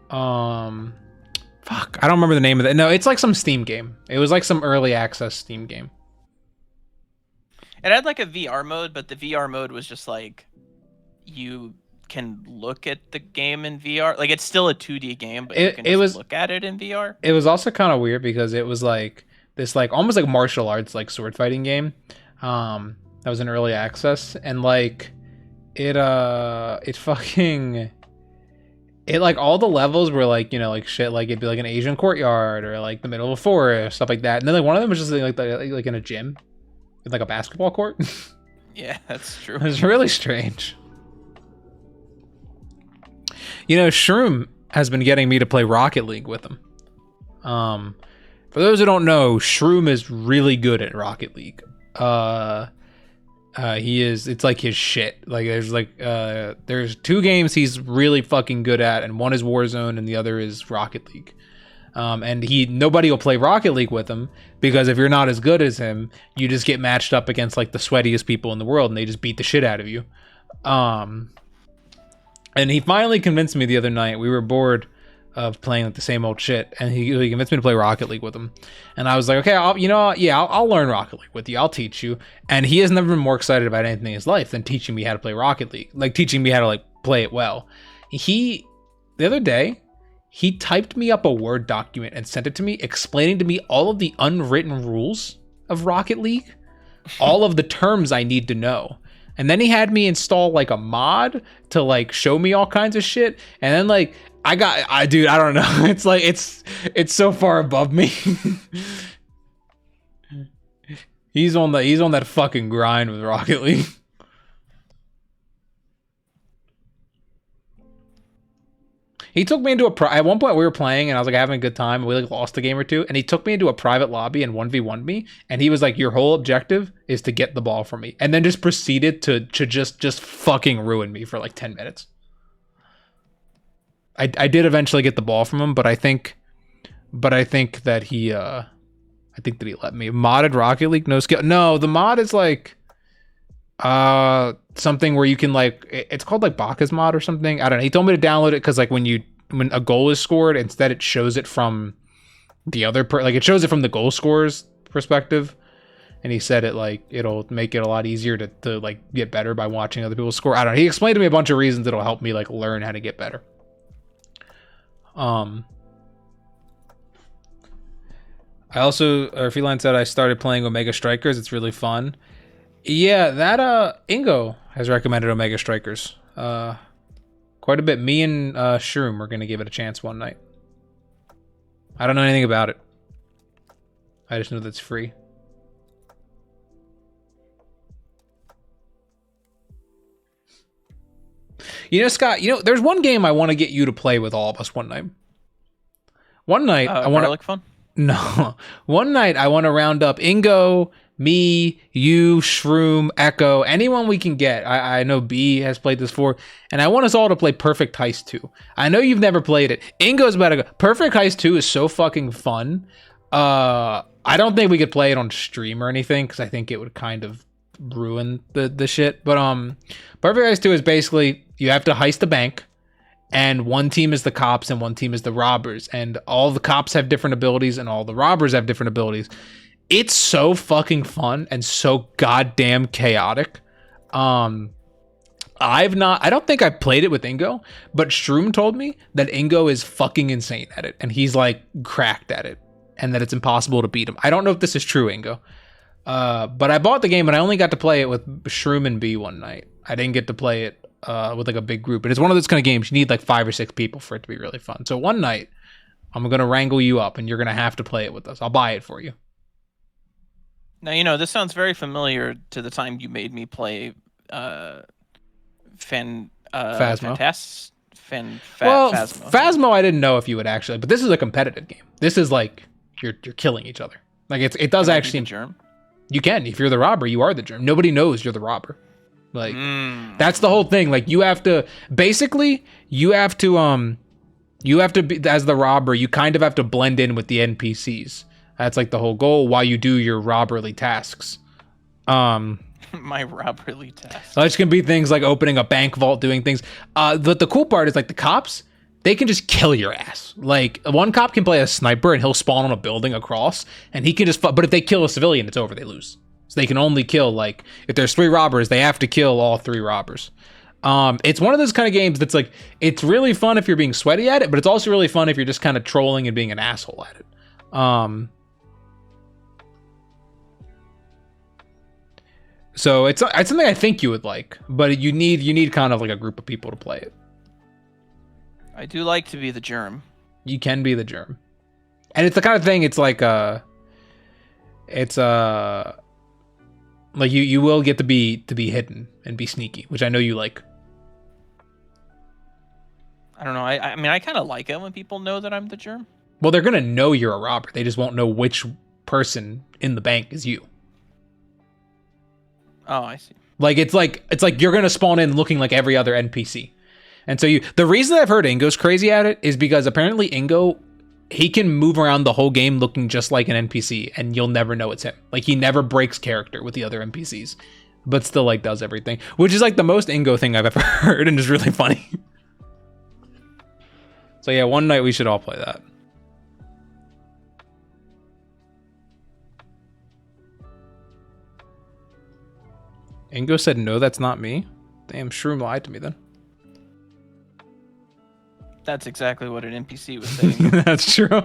Fuck, I don't remember the name of it. No, it's like some Steam game. It was like some early access Steam game. It had like a VR mode, but the VR mode was just like you can look at the game in VR. Like it's still a 2D game, but you can just look at it in VR. It was also kind of weird because it was like this like almost like martial arts like sword fighting game. That was in early access, and like it fucking it like all the levels were like, you know, like shit, like it'd be like an Asian courtyard or like the middle of a forest, stuff like that. And then like one of them was just like in a gym with like a basketball court. Yeah, that's true. It was really strange. You know, Shroom has been getting me to play Rocket League with him. For those who don't know, Shroom is really good at Rocket League. He is, it's like his shit. Like there's two games he's really fucking good at, and one is Warzone and the other is Rocket League. And nobody will play Rocket League with him because if you're not as good as him, you just get matched up against like the sweatiest people in the world and they just beat the shit out of you. And he finally convinced me the other night. We were bored of playing like the same old shit, and he convinced me to play Rocket League with him. And I was like, okay, I'll learn Rocket League with you. I'll teach you. And he has never been more excited about anything in his life than teaching me how to play Rocket League, like teaching me how to like play it well. The other day, he typed me up a Word document and sent it to me, explaining to me all of the unwritten rules of Rocket League, all of the terms I need to know. And then he had me install like a mod to like show me all kinds of shit. And then like dude, I don't know. It's like it's so far above me. He's on that fucking grind with Rocket League. He took me into at one point we were playing and I was like having a good time and we like lost a game or two, and he took me into a private lobby and 1v1'd me, and he was like, your whole objective is to get the ball from me, and then just proceeded to just fucking ruin me for like 10 minutes. I did eventually get the ball from him, but I think that he let me. Modded Rocket League, no skill. No, the mod is like something where you can like, it's called like Baka's mod or something. I don't know. He told me to download it because like when a goal is scored, instead it shows it from the other like it shows it from the goal scorer's perspective. And he said it'll make it a lot easier to like get better by watching other people score. I don't know. He explained to me a bunch of reasons that'll help me like learn how to get better. I also, Feline said I started playing Omega Strikers. It's really fun. Yeah, that Ingo has recommended Omega Strikers quite a bit. Me and Shroom are gonna give it a chance one night. I don't know anything about it. I just know that it's free. You know, Scott, there's one game I want to get you to play with all of us one night. One night I want to fun. No. One night I want to round up Ingo, Me, you, Shroom, Echo, anyone we can get. I know B has played this before, and I want us all to play Perfect Heist 2. I know you've never played it. Ingo's about to go. Perfect Heist 2 is so fucking fun. I don't think we could play it on stream or anything because I think it would kind of ruin the shit. But Perfect Heist 2 is basically you have to heist a bank, and one team is the cops and one team is the robbers, and all the cops have different abilities and all the robbers have different abilities. It's so fucking fun and so goddamn chaotic. I don't think I played it with Ingo, but Shroom told me that Ingo is fucking insane at it and he's like cracked at it and that it's impossible to beat him. I don't know if this is true, Ingo. But I bought the game and I only got to play it with Shroom and B one night. I didn't get to play it with like a big group. And it's one of those kind of games you need like 5 or 6 people for it to be really fun. So one night I'm going to wrangle you up and you're going to have to play it with us. I'll buy it for you. Now, this sounds very familiar to the time you made me play Phasmo. Phasmo. Phasmo I didn't know if you would actually, but this is a competitive game. This is like you're killing each other. Like it does actually. Germ? You can. If you're the robber, you are the germ. Nobody knows you're the robber. Like that's the whole thing. Like you have to basically you have to be as the robber, you kind of have to blend in with the NPCs. That's like the whole goal while you do your robberly tasks. My robberly tasks. Which can be things like opening a bank vault, doing things. But the cool part is like the cops, they can just kill your ass. Like one cop can play a sniper and he'll spawn on a building across and he can just, but if they kill a civilian, it's over, they lose. So they can only kill, like, if there's 3 robbers, they have to kill all 3 robbers. It's one of those kind of games that's like, it's really fun if you're being sweaty at it, but it's also really fun if you're just kind of trolling and being an asshole at it. So it's something I think you would like, but you need kind of like a group of people to play it. I do like to be the germ. You can be the germ. And it's the kind of thing, it's like like you will get to be hidden and be sneaky, which I know you like. I don't know. I mean, I kind of like it when people know that I'm the germ. Well, they're gonna know you're a robber. They just won't know which person in the bank is you. Oh, I see. Like it's like you're gonna spawn in looking like every other NPC. And so the reason I've heard Ingo's crazy at it is because apparently Ingo, he can move around the whole game looking just like an NPC and you'll never know it's him. Like he never breaks character with the other NPCs, but still like does everything, which is like the most Ingo thing I've ever heard and is really funny. So yeah, one night we should all play that. Ingo said, no, that's not me. Damn, Shroom lied to me then. That's exactly what an NPC was saying. That's true.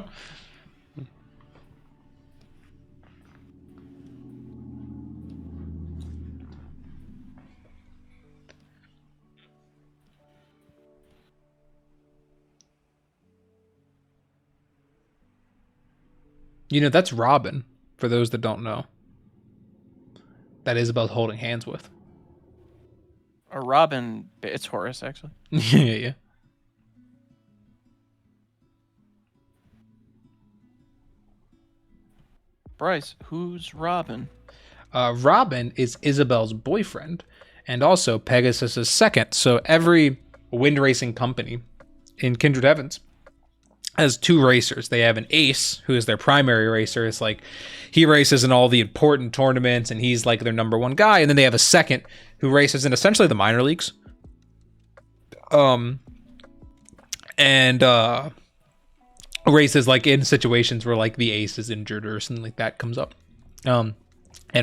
That's Robin, for those that don't know. That Isabel's holding hands with. A Robin, it's Horus, actually. Yeah. Bryce, who's Robin? Robin is Isabel's boyfriend and also Pegasus's second. So every wind racing company in Kindred Heavens has 2 racers. They have an ace, who is their primary racer. It's like he races in all the important tournaments and he's like their number 1 guy. And then they have a second who races in essentially the minor leagues. Races like in situations where like the ace is injured or something like that comes up. And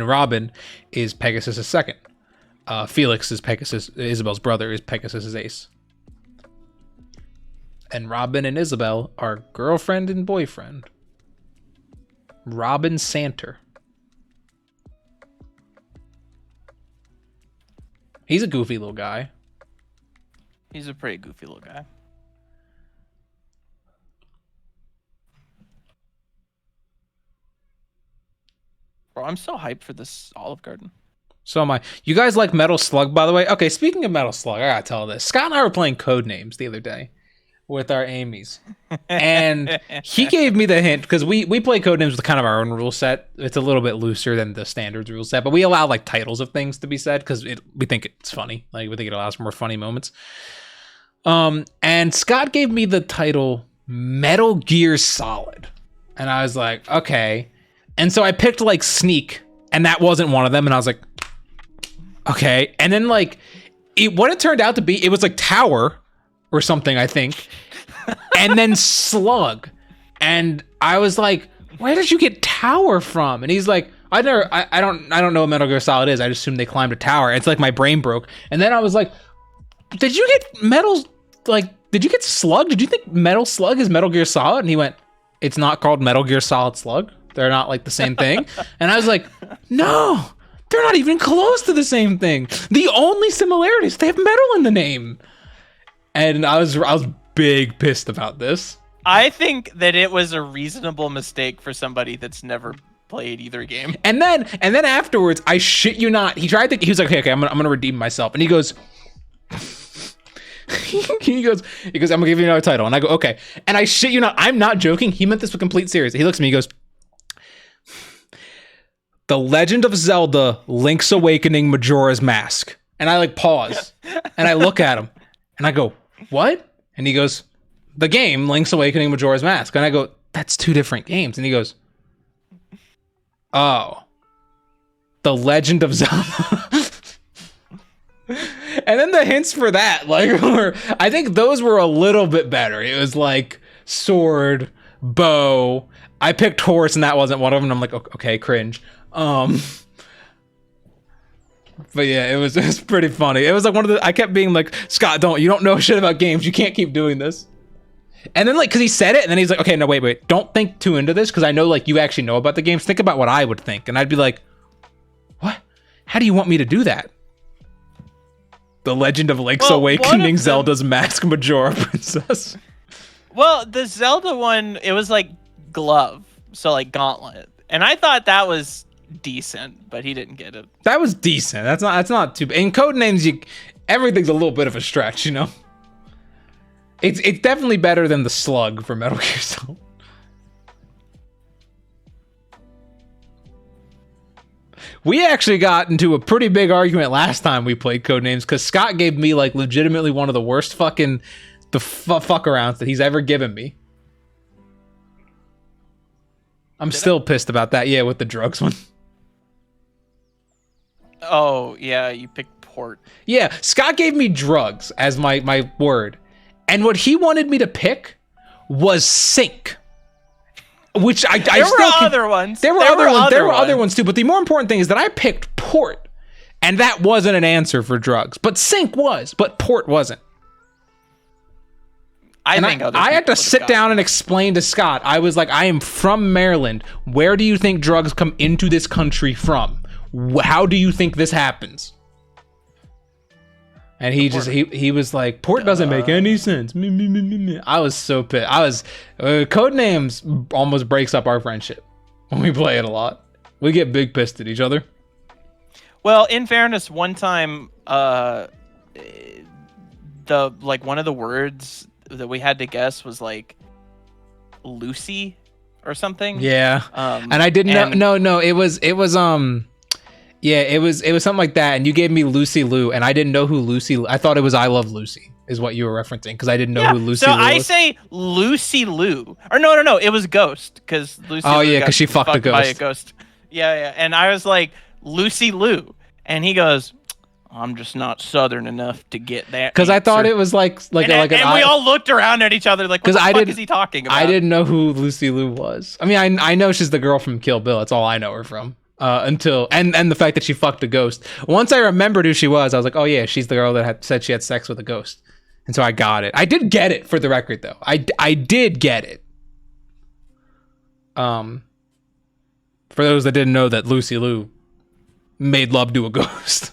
Robin is Pegasus's second. Felix is Isabel's brother, is Pegasus's ace. And Robin and Isabel are girlfriend and boyfriend. Robin Santer. He's a goofy little guy. He's a pretty goofy little guy. Bro, I'm so hyped for this Olive Garden. So am I. You guys like Metal Slug, by the way? Okay, speaking of Metal Slug, I gotta tell this. Scott and I were playing Codenames the other day. with our Amy's. And he gave me the hint because we play Codenames with kind of our own rule set. It's a little bit looser than the standards rule set, but we allow like titles of things to be said because we think it's funny. Like we think it allows for more funny moments. And Scott gave me the title Metal Gear Solid, and I was like, okay. And so I picked like Sneak, and that wasn't one of them, and I was like, okay. And then like what it turned out to be, it was like Tower or something, I think. And then Slug. And I was like, where did you get Tower from? And he's like, I don't know what Metal Gear Solid is. I just assumed they climbed a tower. It's like my brain broke. And then I was like, did you get Slug? Did you think Metal Slug is Metal Gear Solid? And he went, it's not called Metal Gear Solid Slug. They're not like the same thing. And I was like, no, they're not even close to the same thing. The only similarity is they have metal in the name. And I was big pissed about this. I think that it was a reasonable mistake for somebody that's never played either game. And then afterwards, I shit you not, he was like, okay, I'm gonna redeem myself. And he goes, he goes, I'm gonna give you another title. And I go, okay. And I shit you not, I'm not joking. He meant this with complete serious. He looks at me, he goes, The Legend of Zelda: Link's Awakening Majora's Mask. And I like pause and I look at him and I go, what? And he goes, the game Link's Awakening Majora's Mask. And I go, that's two different games. And he goes, oh, The Legend of Zelda. And then the hints for that, like, I think those were a little bit better. It was like sword, bow. I picked horse, and that wasn't one of them. I'm like, okay, cringe. But yeah, it was pretty funny. It was like one of the. I kept being like, Scott, you don't know shit about games. You can't keep doing this. And then like, because he said it, and then he's like, okay, no, wait, don't think too into this, because I know like you actually know about the games. Think about what I would think, and I'd be like, what? How do you want me to do that? The Legend of Link's Awakening, Zelda's Mask, Majora Princess. Well, the Zelda one, it was like glove, so like gauntlet, and I thought that was decent, but he didn't get it. That was decent. That's not too bad. In Codenames, everything's a little bit of a stretch, you know. It's definitely better than the Slug for Metal Gear Solid. We actually got into a pretty big argument last time we played Codenames because Scott gave me like legitimately one of the worst fucking fuck arounds that he's ever given me. I'm still pissed about that. Yeah, with the drugs one. Oh, yeah, you picked port. Yeah, Scott gave me drugs as my word. And what he wanted me to pick was sync. Which I there still were other ones. There were other ones too, but the more important thing is that I picked port, and that wasn't an answer for drugs. But sync was, but port wasn't. I had to sit down and explain to Scott. I was like, I am from Maryland. Where do you think drugs come into this country from? How do you think this happens? And he was like, port doesn't make any sense. I was so pissed. Codenames almost breaks up our friendship when we play it a lot. We get big pissed at each other. Well, in fairness, one time, one of the words that we had to guess was like Lucy or something. Yeah. And I didn't know. No, it was yeah, it was something like that, and you gave me Lucy Liu, and I didn't know who Lucy. I thought it was I Love Lucy, is what you were referencing, because I didn't know who Lucy Liu was. So I say Lucy Liu, or no, it was Ghost, because Lucy. Oh yeah, because she fucked a ghost. By a ghost. Yeah, and I was like Lucy Liu, and he goes, "I'm just not Southern enough to get that." Because I thought it was like we all looked around at each other like, "What the fuck is he talking about?" I didn't know who Lucy Liu was. I mean, I know she's the girl from Kill Bill. That's all I know her from. Until the fact that she fucked a ghost. Once I remembered who she was, I was like, oh yeah, she's the girl that said she had sex with a ghost. And so I got it. I did get it, for the record, though. I did get it. For those that didn't know, that Lucy Liu made love to a ghost.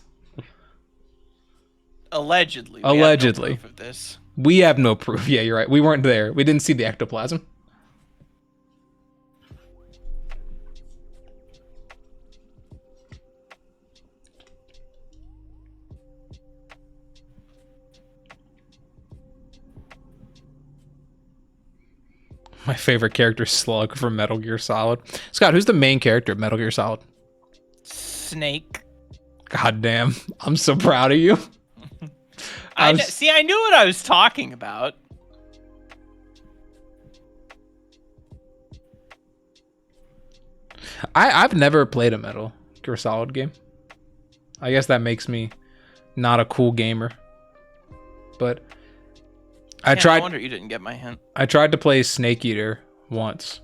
Allegedly. Allegedly. We have no proof of this. We have no proof. Yeah, you're right. We weren't there. We didn't see the ectoplasm. My favorite character is Slug from Metal Gear Solid. Scott, who's the main character of Metal Gear Solid? Snake. God damn. I'm so proud of you. See, I knew what I was talking about. I've never played a Metal Gear Solid game. I guess that makes me not a cool gamer. But I I wonder you didn't get my hint. I tried to play Snake Eater once.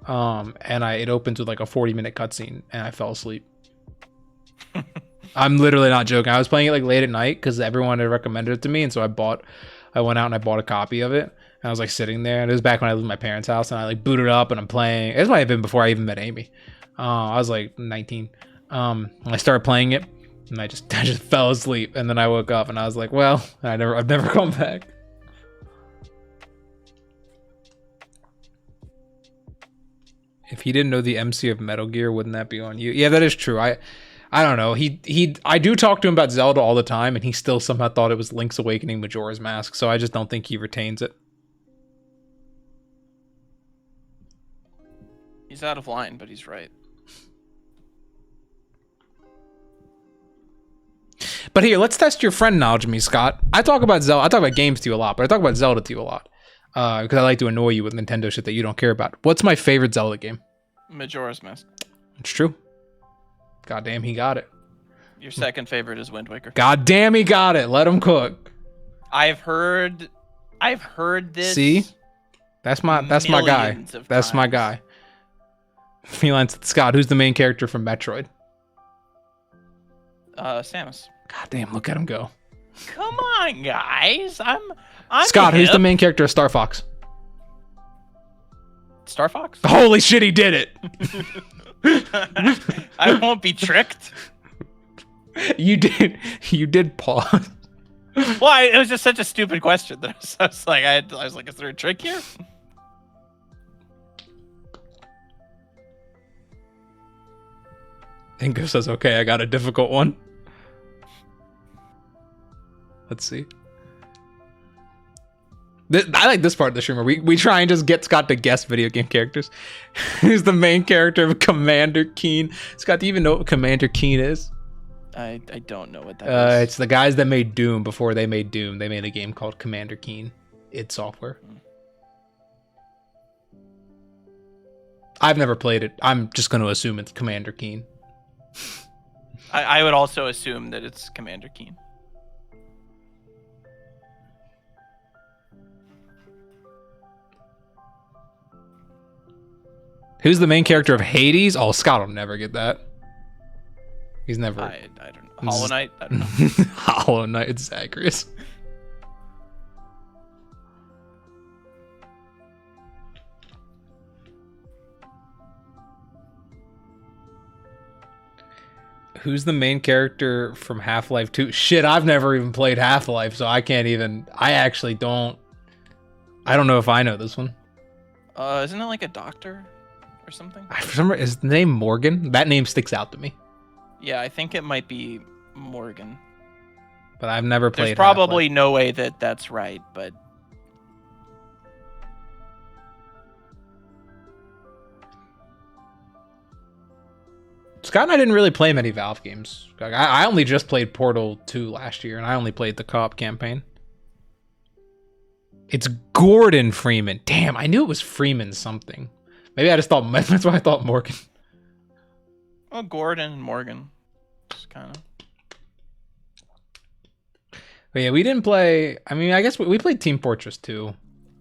And it opens with like a 40-minute cutscene and I fell asleep. I'm literally not joking. I was playing it like late at night because everyone had recommended it to me, and so I went out and I bought a copy of it. And I was like sitting there, and it was back when I lived in my parents' house, and I like booted up and I'm playing. It might have been before I even met Amy. I was like 19. I started playing it, and I just fell asleep, and then I woke up and I was like, well, I've never come back. If he didn't know the MC of Metal Gear, wouldn't that be on you? Yeah, that is true. I don't know. I do talk to him about Zelda all the time, and he still somehow thought it was Link's Awakening Majora's Mask, so I just don't think he retains it. He's out of line, but he's right. But here, let's test your friend knowledge of me, Scott. I talk about Zelda. I talk about games to you a lot, but I talk about Zelda to you a lot. Because I like to annoy you with Nintendo shit that you don't care about. What's my favorite Zelda game? Majora's Mask. It's true. God damn, he got it. Your second favorite is Wind Waker. God damn, he got it. Let him cook. I've heard this. See? That's my guy. That's my guy. Feline Scott, who's the main character from Metroid? Samus. God damn, look at him go. Come on, guys. I'm Scott, hip. who's the main character of Star Fox? Star Fox? Holy shit, he did it. I won't be tricked. You did pause. Well, it was just such a stupid question that I was like, is there a trick here? Ingo says, okay, I got a difficult one. Let's see. I like this part of the stream where we try and just get Scott to guess video game characters. Who's the main character of Commander Keen? Scott, do you even know what Commander Keen is? I don't know what that is. It's the guys that made Doom before they made Doom. They made a game called Commander Keen. Id Software. I've never played it. I'm just going to assume it's Commander Keen. I would also assume that it's Commander Keen. Who's the main character of Hades? Oh, Scott will never get that. He's never. I don't know. Hollow Knight? I don't know. Hollow Knight, Zagreus. Who's the main character from Half-Life 2? Shit, I've never even played Half-Life, so I can't even. I actually don't. I don't know if I know this one. Isn't it like a doctor or something? For some reason, is the name Morgan? That name sticks out to me. Yeah, I think it might be Morgan. But I've never played. There's probably no way that that's right, but. Scott and I didn't really play many Valve games. I only just played Portal 2 last year, and I only played the co-op campaign. It's Gordon Freeman. Damn, I knew it was Freeman something. Maybe I just thought, that's why I thought Morgan. Well, Gordon and Morgan. Just kind of. But yeah, we didn't play. I mean, I guess we played Team Fortress 2,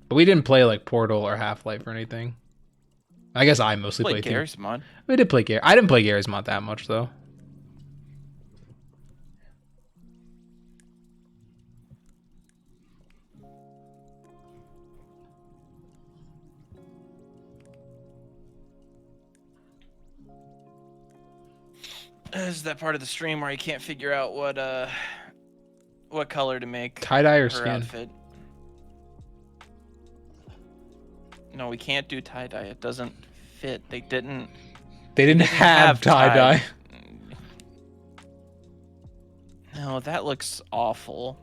but we didn't play like Portal or Half-Life or anything. I guess I mostly played Garry's Mod. We did play Gary. I didn't play Garry's Mod that much though. This is that part of the stream where I can't figure out what color to make Tie-dye or her skin? outfit. No, we can't do tie-dye. It doesn't fit. They didn't have tie-dye. No, that looks awful.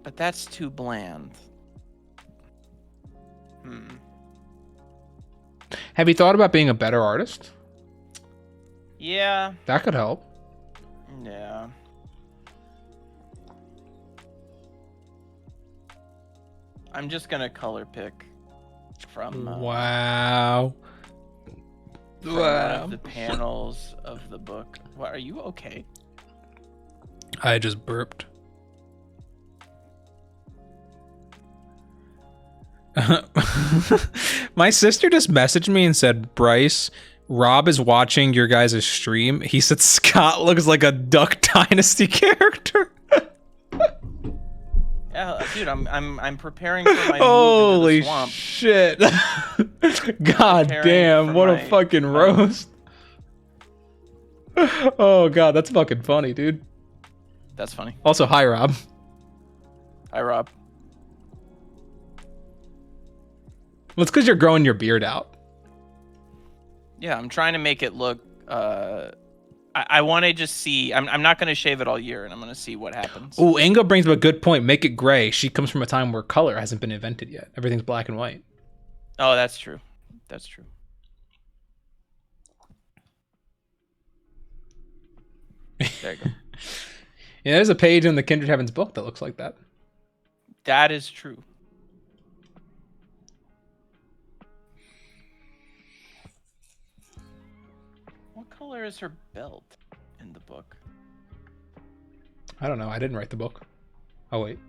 But that's too bland. Have you thought about being a better artist? Yeah. That could help. Yeah. I'm just gonna color pick from Wow. from one of the panels of the book. What, are you okay? I just burped. My sister just messaged me and said, Bryce, Rob is watching your guys' stream. He said Scott looks like a Duck Dynasty character. Yeah, dude, I'm preparing for my Holy move into the swamp. shit. God Preparing damn, for what a my- fucking roast. Oh god, that's fucking funny, dude. That's funny. Also, hi Rob. Hi, Rob. Well, it's because you're growing your beard out. Yeah, I'm trying to make it look. I want to just see. I'm not going to shave it all year, and I'm going to see what happens. Ooh, Inga brings up a good point. Make it gray. She comes from a time where color hasn't been invented yet. Everything's black and white. Oh, that's true. That's true. There you go. Yeah, there's a page in the Kindred Heavens book that looks like that. That is true. What color is her belt in the book? I don't know. I didn't write the book. Oh, wait.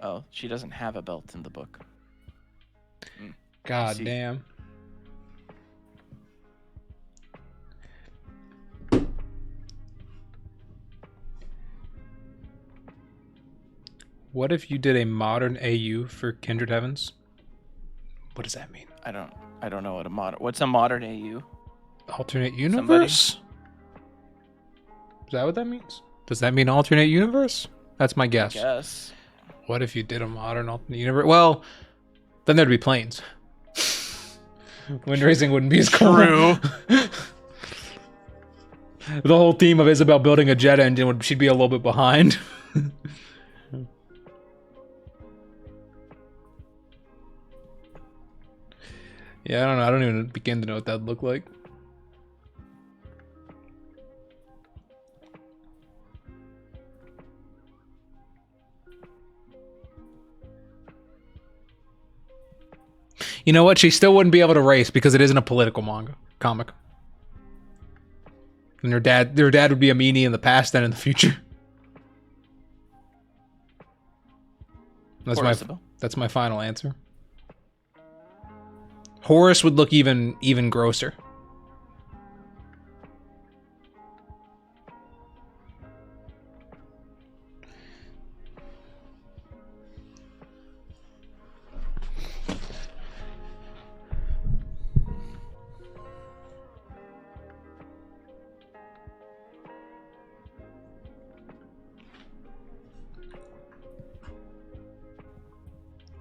Oh, she doesn't have a belt in the book. God see. damn. What if you did a modern AU for Kindred Heavens? What does that mean? I don't know what what's a modern AU? Alternate universe? Is that what that means? Does that mean alternate universe? That's my guess. Yes. What if you did a modern alternate universe? Well, then there'd be planes. Wind racing wouldn't be as cool. True. The whole theme of Isabel building a jet engine would she'd be a little bit behind. Yeah, I don't know. I don't even begin to know what that'd look like. You know what? She still wouldn't be able to race because it isn't a political manga comic. And their dad would be a meanie in the past and in the future. That's my final answer. Horus would look even grosser.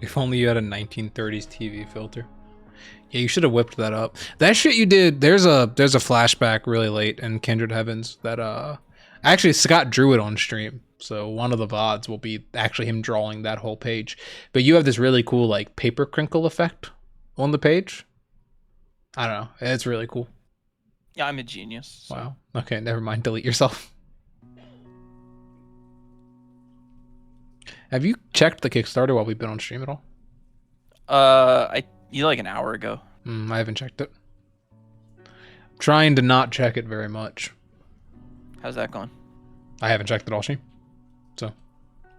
If only you had a 1930s TV filter. Yeah, you should have whipped that up. That shit you did, there's a flashback really late in Kindred Heavens that actually Scott drew it on stream. So one of the VODs will be actually him drawing that whole page. But you have this really cool like paper crinkle effect on the page. I don't know. It's really cool. Yeah, I'm a genius. So. Wow. Okay, never mind. Delete yourself. Have you checked the Kickstarter while we've been on stream at all? Like an hour ago. I haven't checked it. I'm trying to not check it very much. How's that going? I haven't checked it all stream. So,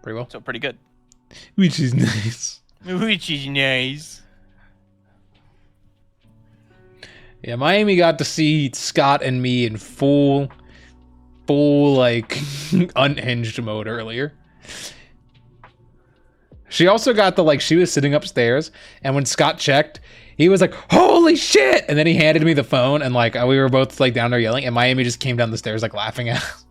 pretty well. So pretty good. Which is nice. Which is nice. Yeah, Miami got to see Scott and me in full like unhinged mode earlier. She also got she was sitting upstairs, and when Scott checked, he was like, holy shit! And then he handed me the phone, and we were both down there yelling, and Miami just came down the stairs laughing at us.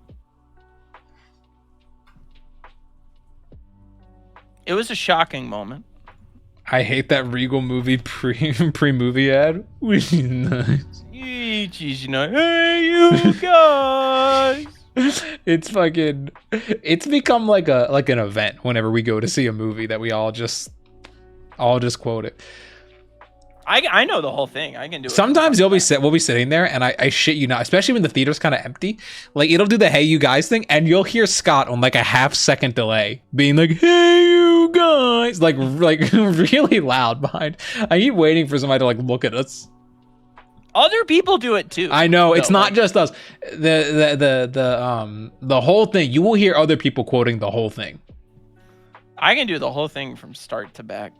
It was a shocking moment. I hate that Regal movie pre-movie ad. Which is nice. Which is nice. Hey, you guys! It's become like an event whenever we go to see a movie that we all just I'll just quote it. I know the whole thing. I can do it. Sometimes we'll be sitting there, and I shit you not, especially when the theater's kind of empty. Like it'll do the "Hey you guys" thing, and you'll hear Scott on like a half-second delay, being like "Hey you guys," like really loud behind. I keep waiting for somebody to like look at us. Other people do it too. I know it's not like, just us. The whole thing. You will hear other people quoting the whole thing. I can do the whole thing from start to back.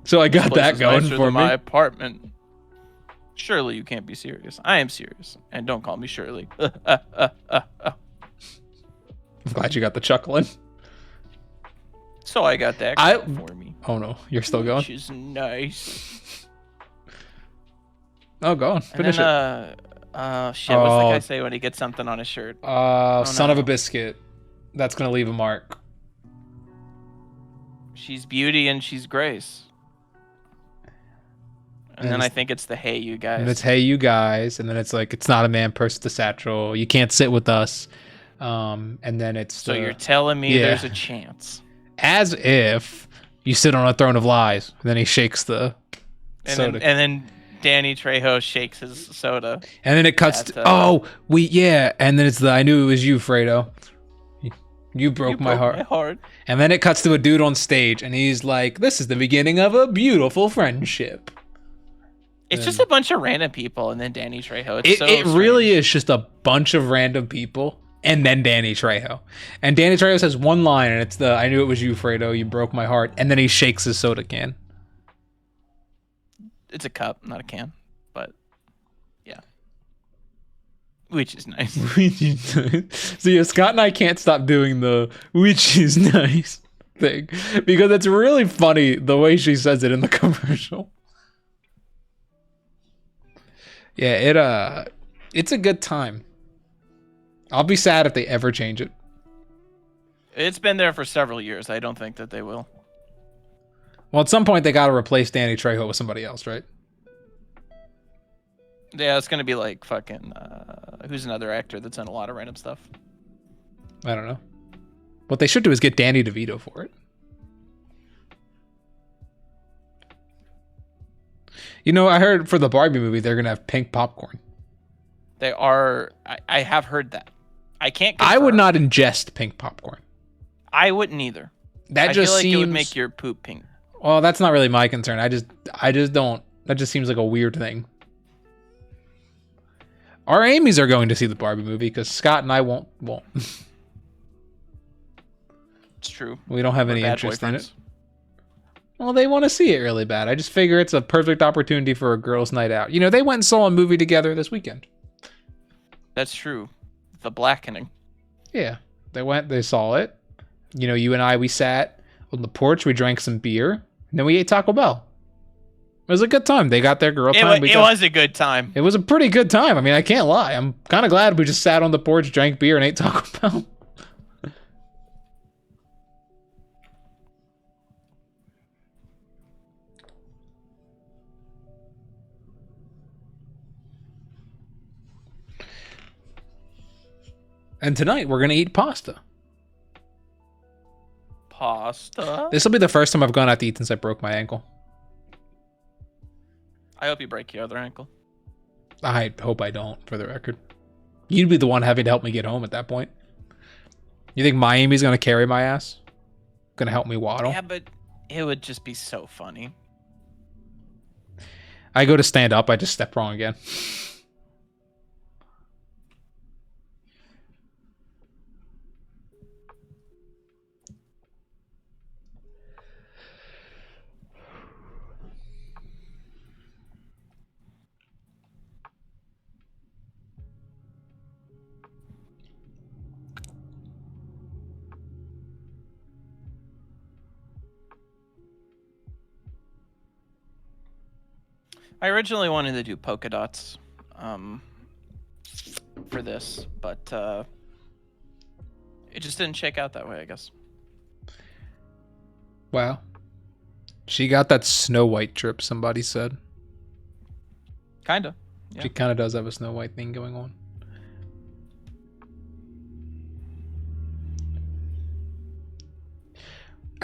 So I got that going nicer for than my me. apartment. Surely you can't be serious. I am serious, and don't call me Shirley. I'm glad you got the chuckling. So I got that for me. Oh no, you're still going. Which is nice. Oh, go on. Finish Shit. What's the guy say when he gets something on his shirt? it. Son of a biscuit. That's gonna leave a mark. She's beauty and she's grace. And then I think it's the "Hey you guys." And it's "Hey you guys," and then it's like it's not a man purse the satchel. You can't sit with us. And then it's so you're telling me there's a chance. As if you sit on a throne of lies. And then he shakes the soda. And then Danny Trejo shakes his soda. And then it cuts and then it's the "I knew it was you, Fredo. You broke my heart. And then it cuts to a dude on stage, and he's like, "This is the beginning of a beautiful friendship." It's just a bunch of random people, and then Danny Trejo. It really is just a bunch of random people, and then Danny Trejo. And Danny Trejo says one line, and it's the "I knew it was you, Fredo. You broke my heart." And then he shakes his soda can. It's a cup, not a can, but yeah. Which is nice. So yeah, Scott and I can't stop doing the "which is nice" thing because it's really funny the way she says it in the commercial. Yeah, it's a good time. I'll be sad if they ever change it. It's been there for several years. I don't think that they will. Well, at some point they got to replace Danny Trejo with somebody else, right? Yeah, it's gonna be like fucking. Who's another actor that's in a lot of random stuff? I don't know. What they should do is get Danny DeVito for it. You know, I heard for the Barbie movie they're gonna have pink popcorn. They are. I have heard that. I can't confirm. I would not ingest pink popcorn. I wouldn't either. That just feel like seems. It would make your poop pink. Well, that's not really my concern. I just don't. That just seems like a weird thing. Our Amy's are going to see the Barbie movie because Scott and I won't. It's true. We don't have any interest in it. Well, they want to see it really bad. I just figure it's a perfect opportunity for a girls' night out. You know, they went and saw a movie together this weekend. That's true. The Blackening. Yeah, they saw it. You know, you and I, we sat on the porch, we drank some beer, and then we ate Taco Bell. It was a good time. They got their girl time. It was a good time. It was a pretty good time. I mean, I can't lie. I'm kind of glad we just sat on the porch, drank beer, and ate Taco Bell. And tonight we're gonna eat pasta. Pasta? This will be the first time I've gone out to eat since I broke my ankle. I hope you break your other ankle. I hope I don't, for the record. You'd be the one having to help me get home at that point. You think Miami's gonna carry my ass? Gonna help me waddle? Yeah, but it would just be so funny. I go to stand up, I just step wrong again. I originally wanted to do polka dots for this, but it just didn't shake out that way, I guess. Wow. She got that Snow White trip, somebody said. Kinda. Yeah. She kind of does have a Snow White thing going on.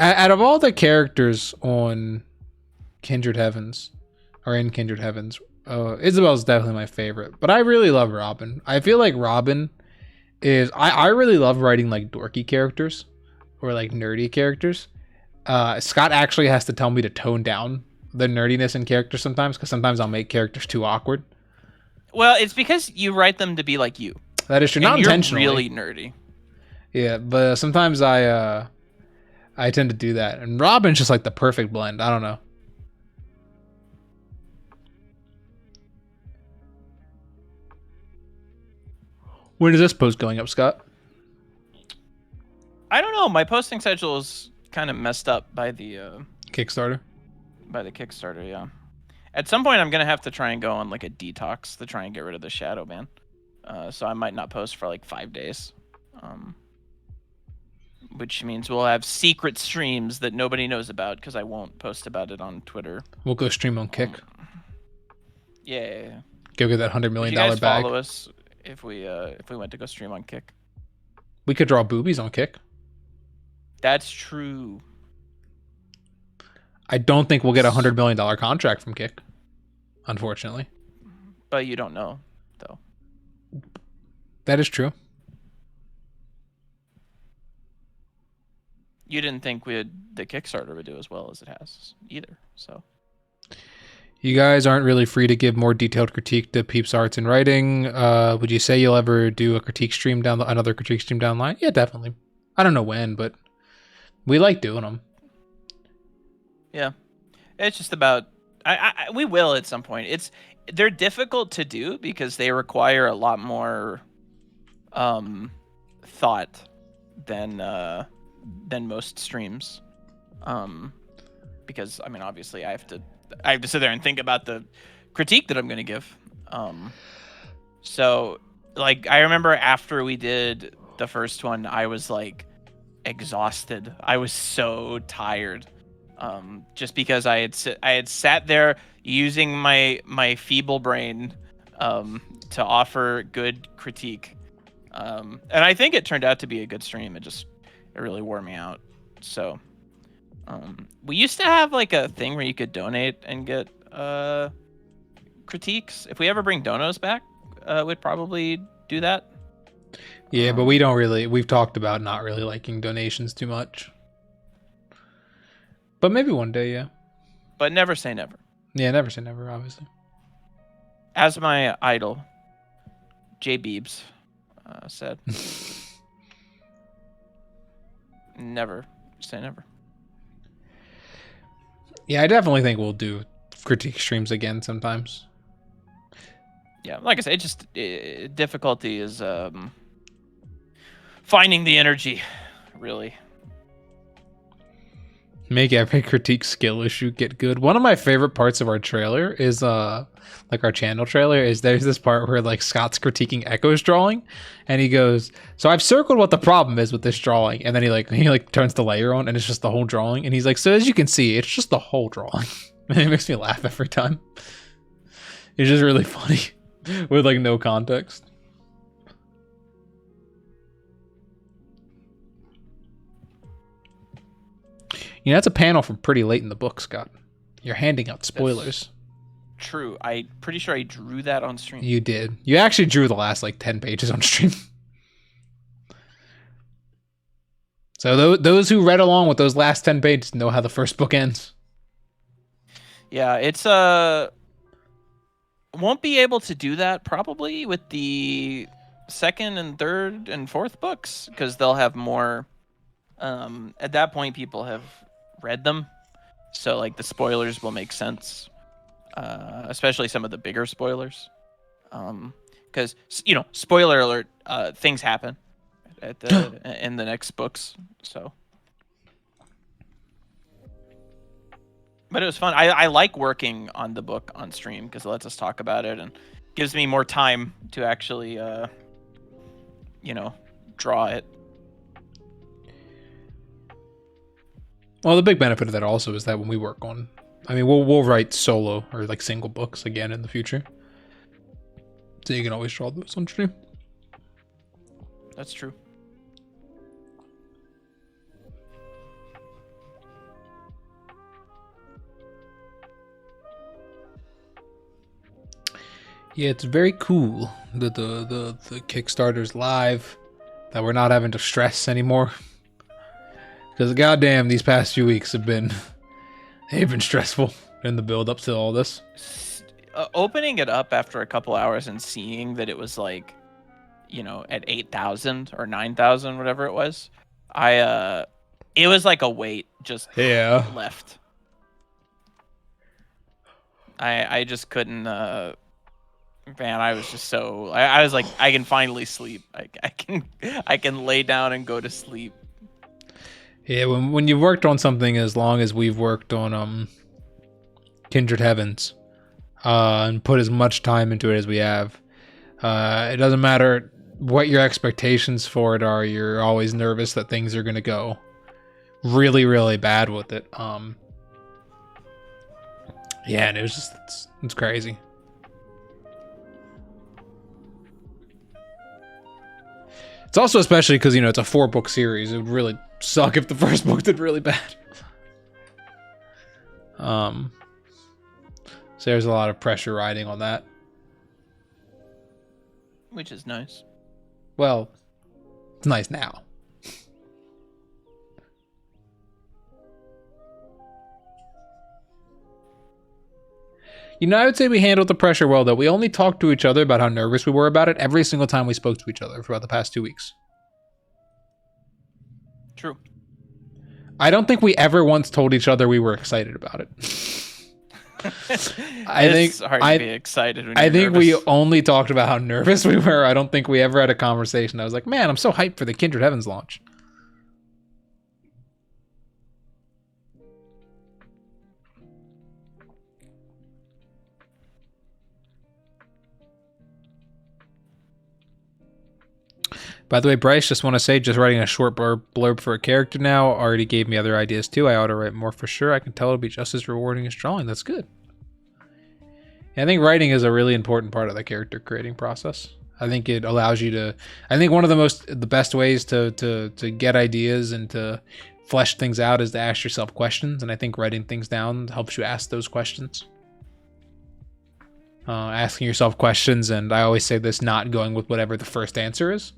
Out of all the characters on Kindred Heavens, or in Kindred Heavens, Isabel's definitely my favorite. But I really love Robin. I feel like Robin is... I really love writing like dorky characters or like nerdy characters. Scott actually has to tell me to tone down the nerdiness in characters sometimes, because sometimes I'll make characters too awkward. Well, it's because you write them to be like you. That is true. And Not you're intentionally. really nerdy. Yeah, but sometimes I tend to do that. And Robin's just like the perfect blend. I don't know. When is this post going up, Scott? I don't know. My posting schedule is kind of messed up by the Kickstarter. Kickstarter. Yeah. At some point, I'm gonna have to try and go on like a detox to try and get rid of the shadow ban. So I might not post for like 5 days. Which means we'll have secret streams that nobody knows about because I won't post about it on Twitter. We'll go stream on Kick. Yeah. Go get that $100 million Would you guys bag. follow us if we went to go stream on Kick? We could draw boobies on Kick. That's true. I don't think we'll get a $100 million contract from Kick, unfortunately. But you don't know, though. That is true. You didn't think the Kickstarter would do as well as it has either, so. You guys aren't really free to give more detailed critique to Peeps Arts and Writing. Would you say you'll ever do a critique stream another critique stream down the line? Yeah, definitely. I don't know when, but we like doing them. Yeah, it's just about we will at some point. They're difficult to do because they require a lot more thought than most streams. Because I mean, obviously, I have to sit there and think about the critique that I'm going to give. So like I remember after we did the first one, I was like exhausted. I was so tired. Just because I had sat there using my feeble brain to offer good critique, and I think it turned out to be a good stream. It really wore me out. So we used to have like a thing where you could donate and get critiques. If we ever bring donos back, we'd probably do that. Yeah, but we've talked about not really liking donations too much. But maybe one day, yeah. But never say never. Yeah, never say never, obviously. As my idol, Jay Beebs, said, never say never. Yeah, I definitely think we'll do critique streams again sometimes. Yeah, like I said, difficulty is finding the energy, really. Make every critique skill issue get good. One of my favorite parts of our trailer is like our channel trailer is there's this part where like Scott's critiquing Echo's drawing and he goes, so I've circled what the problem is with this drawing, and then he turns the layer on and it's just the whole drawing, and he's like, so as you can see, it's just the whole drawing. And it makes me laugh every time. It's just really funny with like no context. You know, that's a panel from pretty late in the book, Scott. You're handing out spoilers. That's true. I'm pretty sure I drew that on stream. You did. You actually drew the last like 10 pages on stream. So those who read along with those last 10 pages know how the first book ends. Yeah, it's won't be able to do that probably with the second and third and fourth books because they'll have more. At that point, people have read them, so like the spoilers will make sense, especially some of the bigger spoilers, because spoiler alert, things happen in the next books. So, but it was fun. I like working on the book on stream because it lets us talk about it and gives me more time to actually draw it. Well, the big benefit of that also is that when we work on, we'll write solo or like single books again in the future. So you can always draw those on stream. That's true. Yeah, it's very cool that the Kickstarter's live, that we're not having to stress anymore. Because goddamn, these past few weeks have been they've been stressful in the build up to all this. Opening it up after a couple hours and seeing that it was like, at 8,000 or 9,000, whatever it was, it was like a weight just left. I just couldn't. Man, I was just so. I was like, I can finally sleep. I can lay down and go to sleep. Yeah, when you've worked on something as long as we've worked on Kindred Heavens, and put as much time into it as we have, it doesn't matter what your expectations for it are. You're always nervous that things are gonna go really, really bad with it. Yeah, and it was just it's crazy. It's also especially because, it's a 4-book series. It would really suck if the first book did really bad. So there's a lot of pressure riding on that. Which is nice. Well, it's nice now. I would say we handled the pressure well, though. We only talked to each other about how nervous we were about it every single time we spoke to each other throughout the past 2 weeks. True. I don't think we ever once told each other we were excited about it. It's hard to be excited when you're nervous. We only talked about how nervous we were. I don't think we ever had a conversation. I was like, man, I'm so hyped for the Kindred Heavens launch. By the way, Bryce, just want to say, just writing a short blurb for a character now already gave me other ideas too. I ought to write more for sure. I can tell it'll be just as rewarding as drawing. That's good. I think writing is a really important part of the character creating process. I think it allows you to. I think one of the best ways to get ideas and to flesh things out is to ask yourself questions. And I think writing things down helps you ask those questions. Asking yourself questions, and I always say this: not going with whatever the first answer is,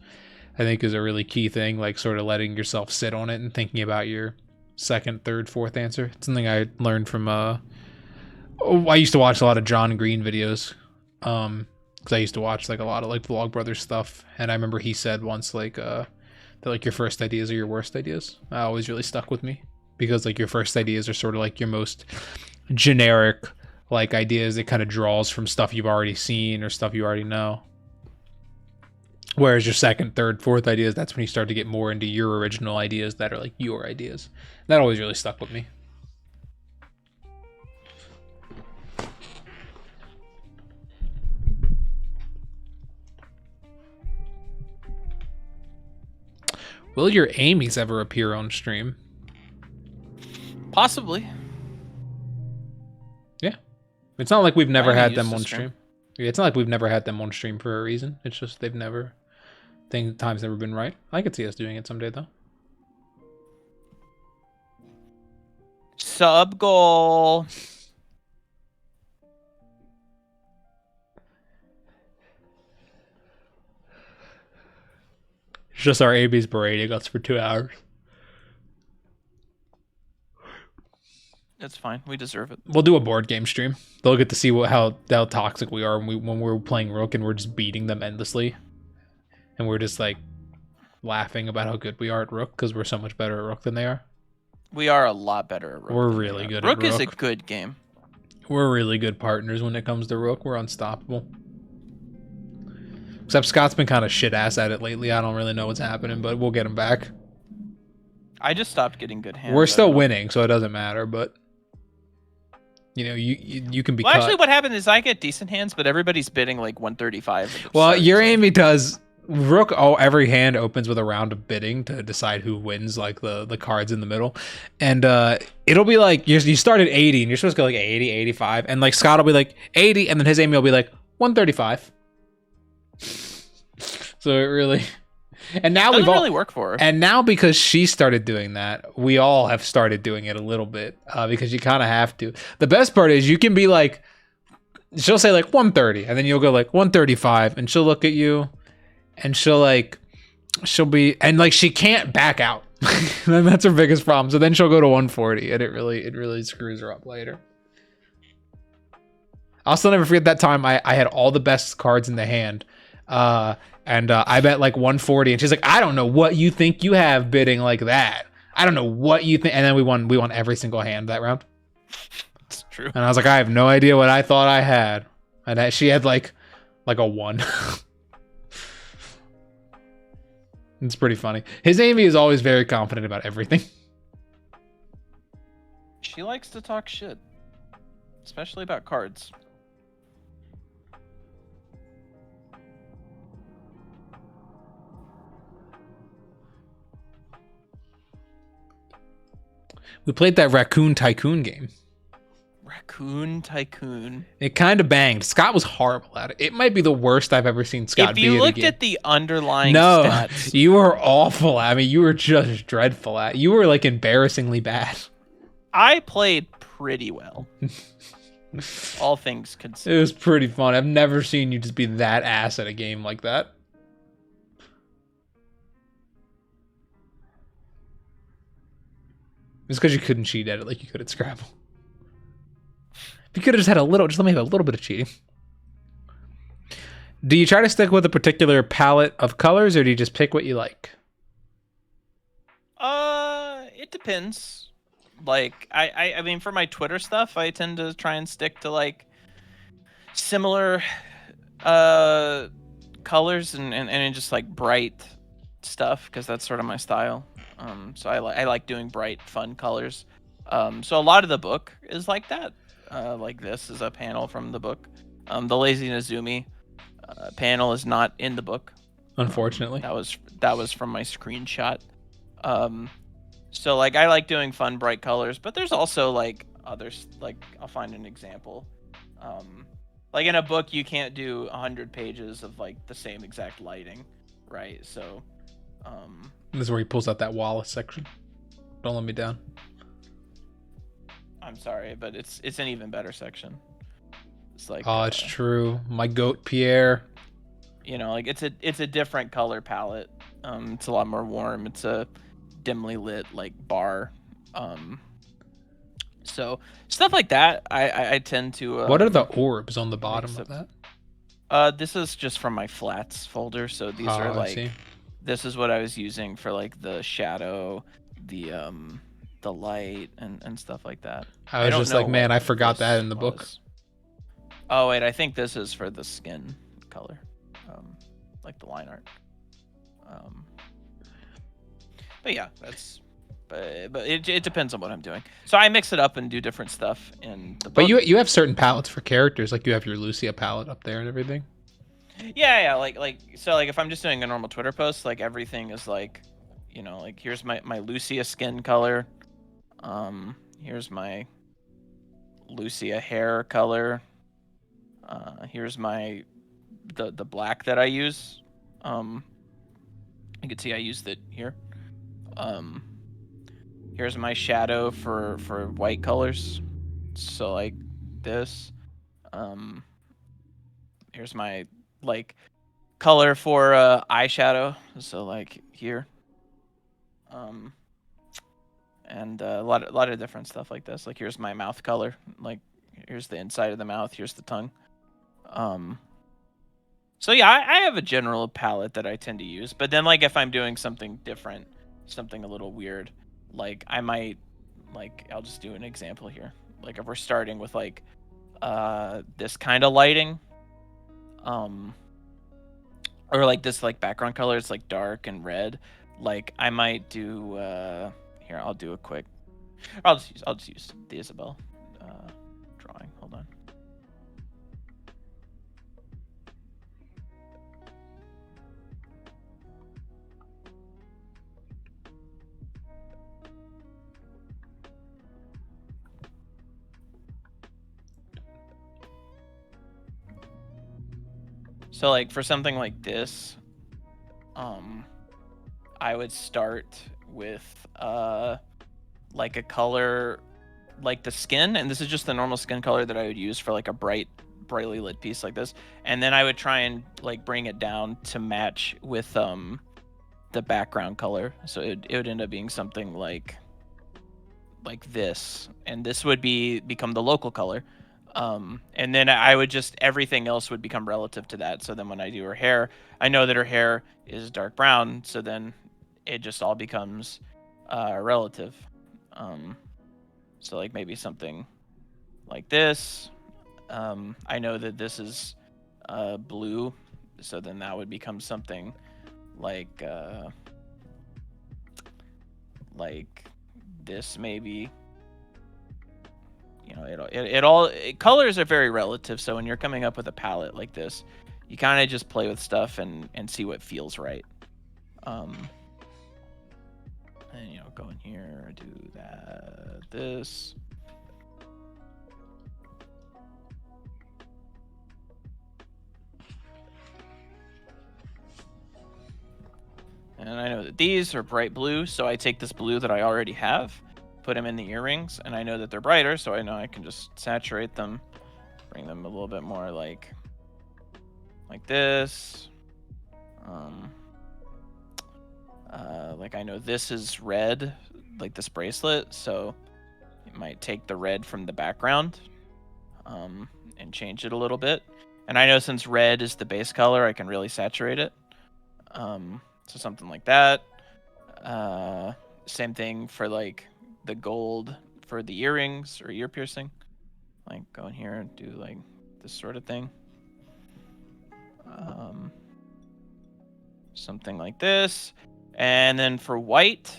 I think is a really key thing, like sort of letting yourself sit on it and thinking about your second, third, fourth answer. It's something I learned from, I used to watch a lot of John Green videos, because I used to watch like a lot of like Vlogbrothers stuff, and I remember he said once like, that like your first ideas are your worst ideas. That always really stuck with me, because like your first ideas are sort of like your most generic like ideas that kind of draws from stuff you've already seen or stuff you already know. Whereas your second, third, fourth ideas, that's when you start to get more into your original ideas that are like your ideas. That always really stuck with me. Will your Amy's ever appear on stream? Possibly. Yeah. It's not like we've never had them on stream. Yeah, it's not like we've never had them on stream for a reason. It's just they've never... time's never been right. I could see us doing it someday, though. Sub goal. It's just our AB's berating us for 2 hours. It's fine. We deserve it. We'll do a board game stream. They'll get to see how toxic we are when we're playing Rook and we're just beating them endlessly. And we're just like laughing about how good we are at Rook because we're so much better at Rook than they are. We are a lot better at Rook. We're really good at Rook. Rook is a good game. We're really good partners when it comes to Rook. We're unstoppable. Except Scott's been kind of shit ass at it lately. I don't really know what's happening, but we'll get him back. I just stopped getting good hands. We're still winning, so it doesn't matter, but you know, you can be cut. Actually, what happened is I get decent hands, but everybody's bidding like 135. Well, your Amy does. Rook, every hand opens with a round of bidding to decide who wins, like the cards in the middle. And it'll be like, you start at 80, and you're supposed to go like 80, 85. And like Scott will be like 80, and then his Amy will be like 135. So it really... And now doesn't really work for her. And now because she started doing that, we all have started doing it a little bit, because you kind of have to. The best part is you can be like she'll say like 130, and then you'll go like 135, and she'll look at you, and she'll be, and like she can't back out. And that's her biggest problem. So then she'll go to 140, and it really screws her up later. I'll still never forget that time I had all the best cards in the hand. And I bet like 140, and she's like, I don't know what you think you have bidding like that. I don't know what you think. And then we won every single hand that round. It's true. And I was like, I have no idea what I thought I had. And she had like a 1. It's pretty funny. His Amy is always very confident about everything. She likes to talk shit, especially about cards. We played that Raccoon Tycoon game. Raccoon Tycoon. It kind of banged. Scott was horrible at it. It might be the worst I've ever seen Scott be at a game. If you looked at the underlying stats, you were awful at me. You were just dreadful at. You were like embarrassingly bad. I played pretty well. All things considered. It was pretty fun. I've never seen you just be that ass at a game like that. It's because you couldn't cheat at it like you could at Scrabble. If you could have just had just let me have a little bit of cheating. Do you try to stick with a particular palette of colors, or do you just pick what you like? It depends. Like, I mean, for my Twitter stuff, I tend to try and stick to like similar colors and just like bright stuff, because that's sort of my style. So I like doing bright, fun colors. So a lot of the book is like that. Like this is a panel from the book. The Lazy Nezumi panel is not in the book, unfortunately. That was from my screenshot. So like I like doing fun, bright colors, but there's also like others. Like I'll find an example. Like in a book, you can't do 100 pages of like the same exact lighting, right? So. This is where he pulls out that Wallace section. Don't let me down. I'm sorry, but it's an even better section. It's like it's true. My goat Pierre. You know, like it's a different color palette. It's a lot more warm. It's a dimly lit like bar. So stuff like that. I tend to. What are the orbs on the bottom of that? This is just from my flats folder. So these are like. This is what I was using for like the shadow, the light and stuff like that. I was just like, man, I forgot that in the book. Oh wait, I think this is for the skin color, like the line art. But yeah, but it depends on what I'm doing. So I mix it up and do different stuff in the book. But you have certain palettes for characters, like you have your Lucia palette up there and everything. Yeah, like so like if I'm just doing a normal Twitter post, like everything is like, you know, like here's my Lucia skin color, here's my Lucia hair color, here's my the black that I use, you can see I used it here, here's my shadow for white colors, so like this, here's my like color for eyeshadow, so like here, and a lot of different stuff like this. Like here's my mouth color, like here's the inside of the mouth, here's the tongue. So yeah, I have a general palette that I tend to use, but then like if I'm doing something different, something a little weird, like I might, like I'll just do an example here. Like if we're starting with like this kind of lighting, or like this like background color, it's like dark and red, like I might do here, I'll do a quick, I'll just use the Isabelle drawing. Hold on. So like for something like this, I would start with like a color like the skin, and this is just the normal skin color that I would use for like a bright brightly lit piece like this, and then I would try and like bring it down to match with the background color. So it would end up being something like this, and this would become the local color. And then I would just, everything else would become relative to that. So then when I do her hair, I know that her hair is dark brown, so then it just all becomes relative. So like maybe something like this. I know that this is blue, so then that would become something like this maybe. You know, colors are very relative. So when you're coming up with a palette like this, you kind of just play with stuff and see what feels right. And you know, go in here, do that, this. And I know that these are bright blue, so I take this blue that I already have, put them in the earrings, and I know that they're brighter, so I know I can just saturate them, bring them a little bit more like this. Like I know this is red, like this bracelet, so you might take the red from the background and change it a little bit. And I know since red is the base color, I can really saturate it. So something like that. Same thing for like the gold for the earrings or ear piercing. Like go in here and do like this sort of thing. Something like this. And then for white,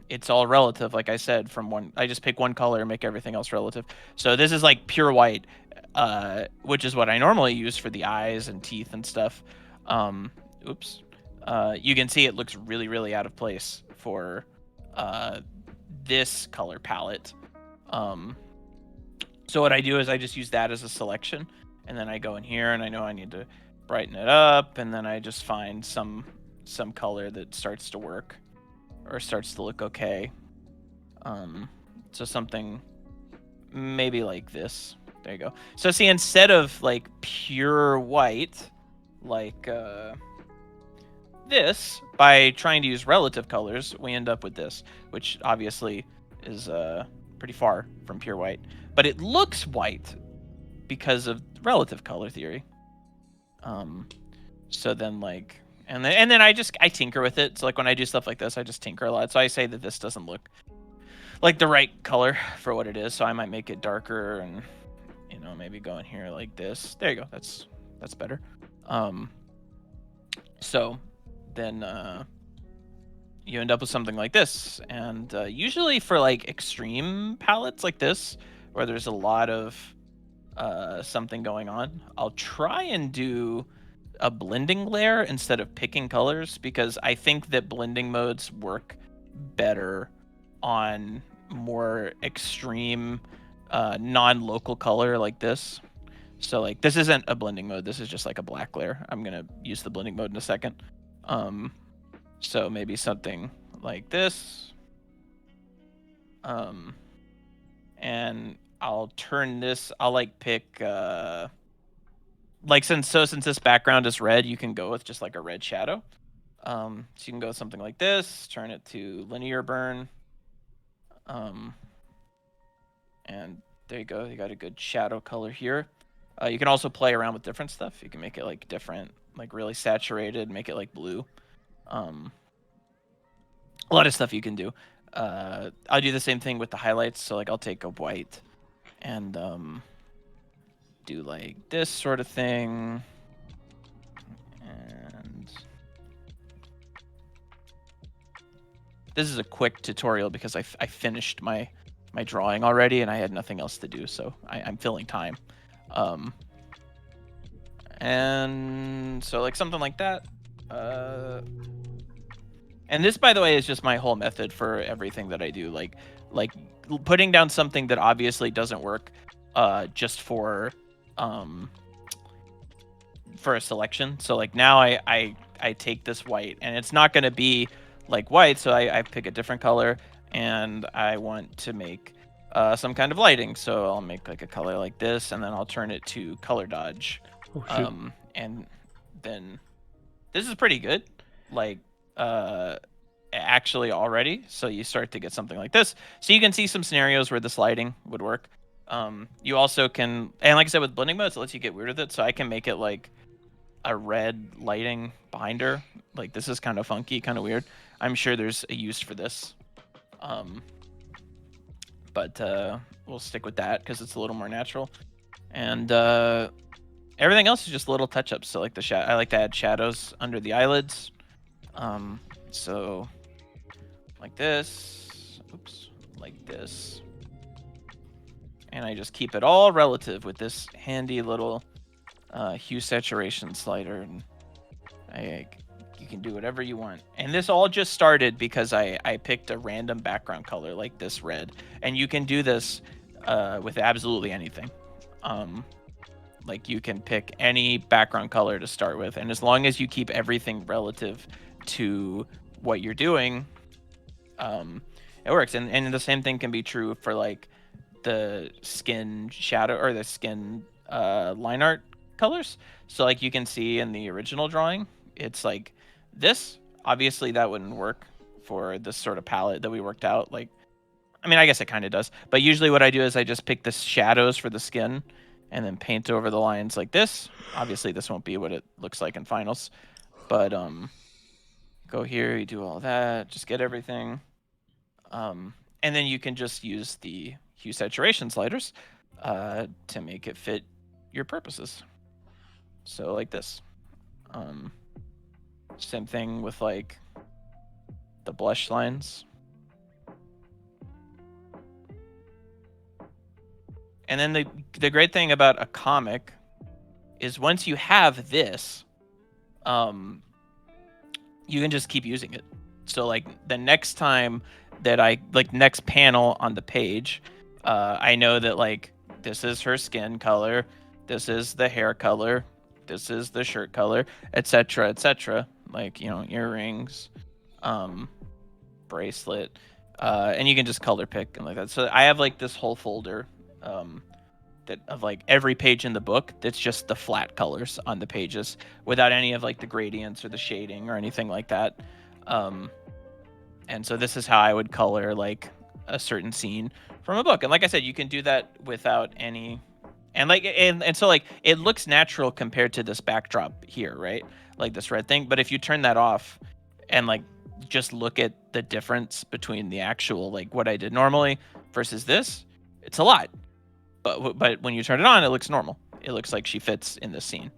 it's all relative. Like I said, I just pick one color and make everything else relative. So this is like pure white, which is what I normally use for the eyes and teeth and stuff. Oops. You can see it looks really, really out of place for this color palette. So what I do is I just use that as a selection, and then I go in here and I know I need to brighten it up, and then I just find some color that starts to work or starts to look okay. So something maybe like this. There you go. So see, instead of like pure white, like this, by trying to use relative colors, we end up with this, which obviously is pretty far from pure white, but it looks white because of relative color theory. So then like, and then I tinker with it. So like when I do stuff like this, I just tinker a lot. So I say that this doesn't look like the right color for what it is. So I might make it darker and, you know, maybe go in here like this. There you go. That's better. So then you end up with something like this. And usually for like extreme palettes like this, where there's a lot of something going on, I'll try and do a blending layer instead of picking colors, because I think that blending modes work better on more extreme non-local color like this. So like this isn't a blending mode, this is just like a black layer. I'm gonna use the blending mode in a second. So maybe something like this. And I'll turn this, I'll like pick like since this background is red, you can go with just like a red shadow. So you can go with something like this, turn it to linear burn. And there you go, you got a good shadow color here. You can also play around with different stuff. You can make it like different, like really saturated, make it like blue. A lot of stuff you can do. I'll do the same thing with the highlights. So like I'll take a white and do like this sort of thing. And this is a quick tutorial because I finished my drawing already and I had nothing else to do, so I'm filling time. And so like something like that. And this, by the way, is just my whole method for everything that I do. Like putting down something that obviously doesn't work just for a selection. So like now I take this white and it's not going to be like white, so I pick a different color and I want to make some kind of lighting. So I'll make like a color like this, and then I'll turn it to color dodge. Oh shoot. And then this is pretty good. Like actually already. So you start to get something like this. So you can see some scenarios where this lighting would work. You also can, and like I said, with blending modes, it lets you get weird with it. So I can make it like a red lighting behind her. Like this is kind of funky, kind of weird. I'm sure there's a use for this. But we'll stick with that because it's a little more natural. And everything else is just little touch-ups. So like I like to add shadows under the eyelids. So like this, oops, like this. And I just keep it all relative with this handy little hue saturation slider. And you can do whatever you want. And this all just started because I picked a random background color like this red. And you can do this with absolutely anything. Like you can pick any background color to start with. And as long as you keep everything relative to what you're doing, it works. And the same thing can be true for like the skin shadow or the skin line art colors. So like you can see in the original drawing, it's like this. Obviously that wouldn't work for this sort of palette that we worked out. Like, I mean, I guess it kind of does, but usually what I do is I just pick the shadows for the skin and then paint over the lines like this. Obviously this won't be what it looks like in finals, but go here, you do all that, just get everything. And then you can just use the hue saturation sliders to make it fit your purposes. So like this. Same thing with like the blush lines. And then the great thing about a comic is once you have this, you can just keep using it. So like the next time that next panel on the page, I know that like this is her skin color, this is the hair color, this is the shirt color, etc., etc. Like, you know, earrings, bracelet, and you can just color pick and like that. So I have like this whole folder that of like every page in the book that's just the flat colors on the pages without any of like the gradients or the shading or anything like that. And so this is how I would color like a certain scene from a book. And like I said, you can do that without any, and so like it looks natural compared to this backdrop here, right? Like this red thing. But if you turn that off and like just look at the difference between the actual like what I did normally versus this, it's a lot. But when you turn it on, it looks normal. It looks like she fits in this scene.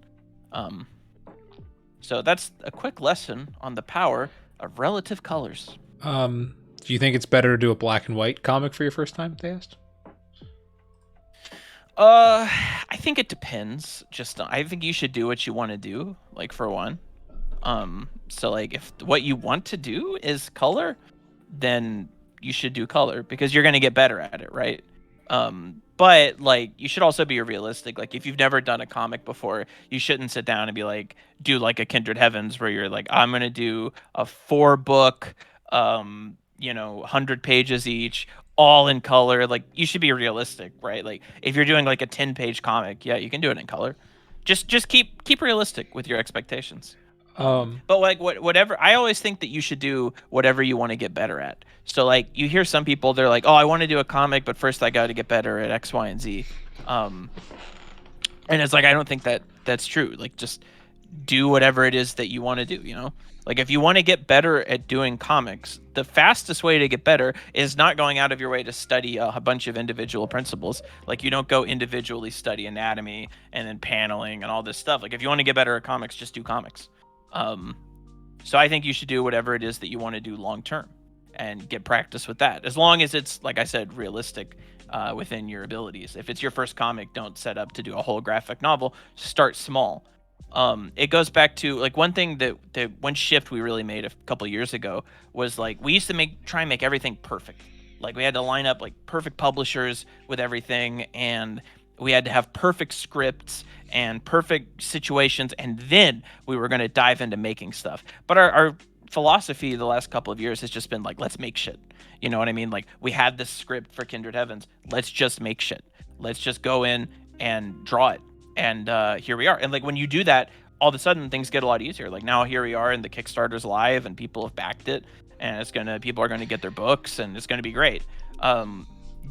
So that's a quick lesson on the power of relative colors. Do you think it's better to do a black and white comic for your first time? They asked. I think it depends. I think you should do what you want to do, like for one. So like if what you want to do is color, then you should do color because you're going to get better at it, right? But like you should also be realistic. Like if you've never done a comic before, you shouldn't sit down and be like, do like a Kindred Heavens where you're like, I'm going to do a 4-book, 100 pages each, all in color. Like you should be realistic, right? Like if you're doing like a 10-page comic, yeah, you can do it in color. Just keep realistic with your expectations. But like whatever, I always think that you should do whatever you want to get better at. So like you hear some people, they're like, oh, I want to do a comic, but first I got to get better at X, Y, and Z. And it's like, I don't think that that's true. Like just do whatever it is that you want to do, you know? Like if you want to get better at doing comics, the fastest way to get better is not going out of your way to study a bunch of individual principles. Like you don't go individually study anatomy and then paneling and all this stuff. Like if you want to get better at comics, just do comics. So I think you should do whatever it is that you want to do long term and get practice with that. As long as it's, like I said, realistic within your abilities. If it's your first comic, don't set up to do a whole graphic novel. Start small. It goes back to like one thing that one shift we really made a couple years ago was like we used to try and make everything perfect. Like we had to line up like perfect publishers with everything, and we had to have perfect scripts and perfect situations, and then we were going to dive into making stuff. But our philosophy the last couple of years has just been like, let's make shit. You know what I mean? Like, we had this script for Kindred Heavens. Let's just make shit. Let's just go in and draw it. And here we are. And like when you do that, all of a sudden things get a lot easier. Like now here we are and the Kickstarter's live and people have backed it, and people are gonna get their books and it's gonna be great.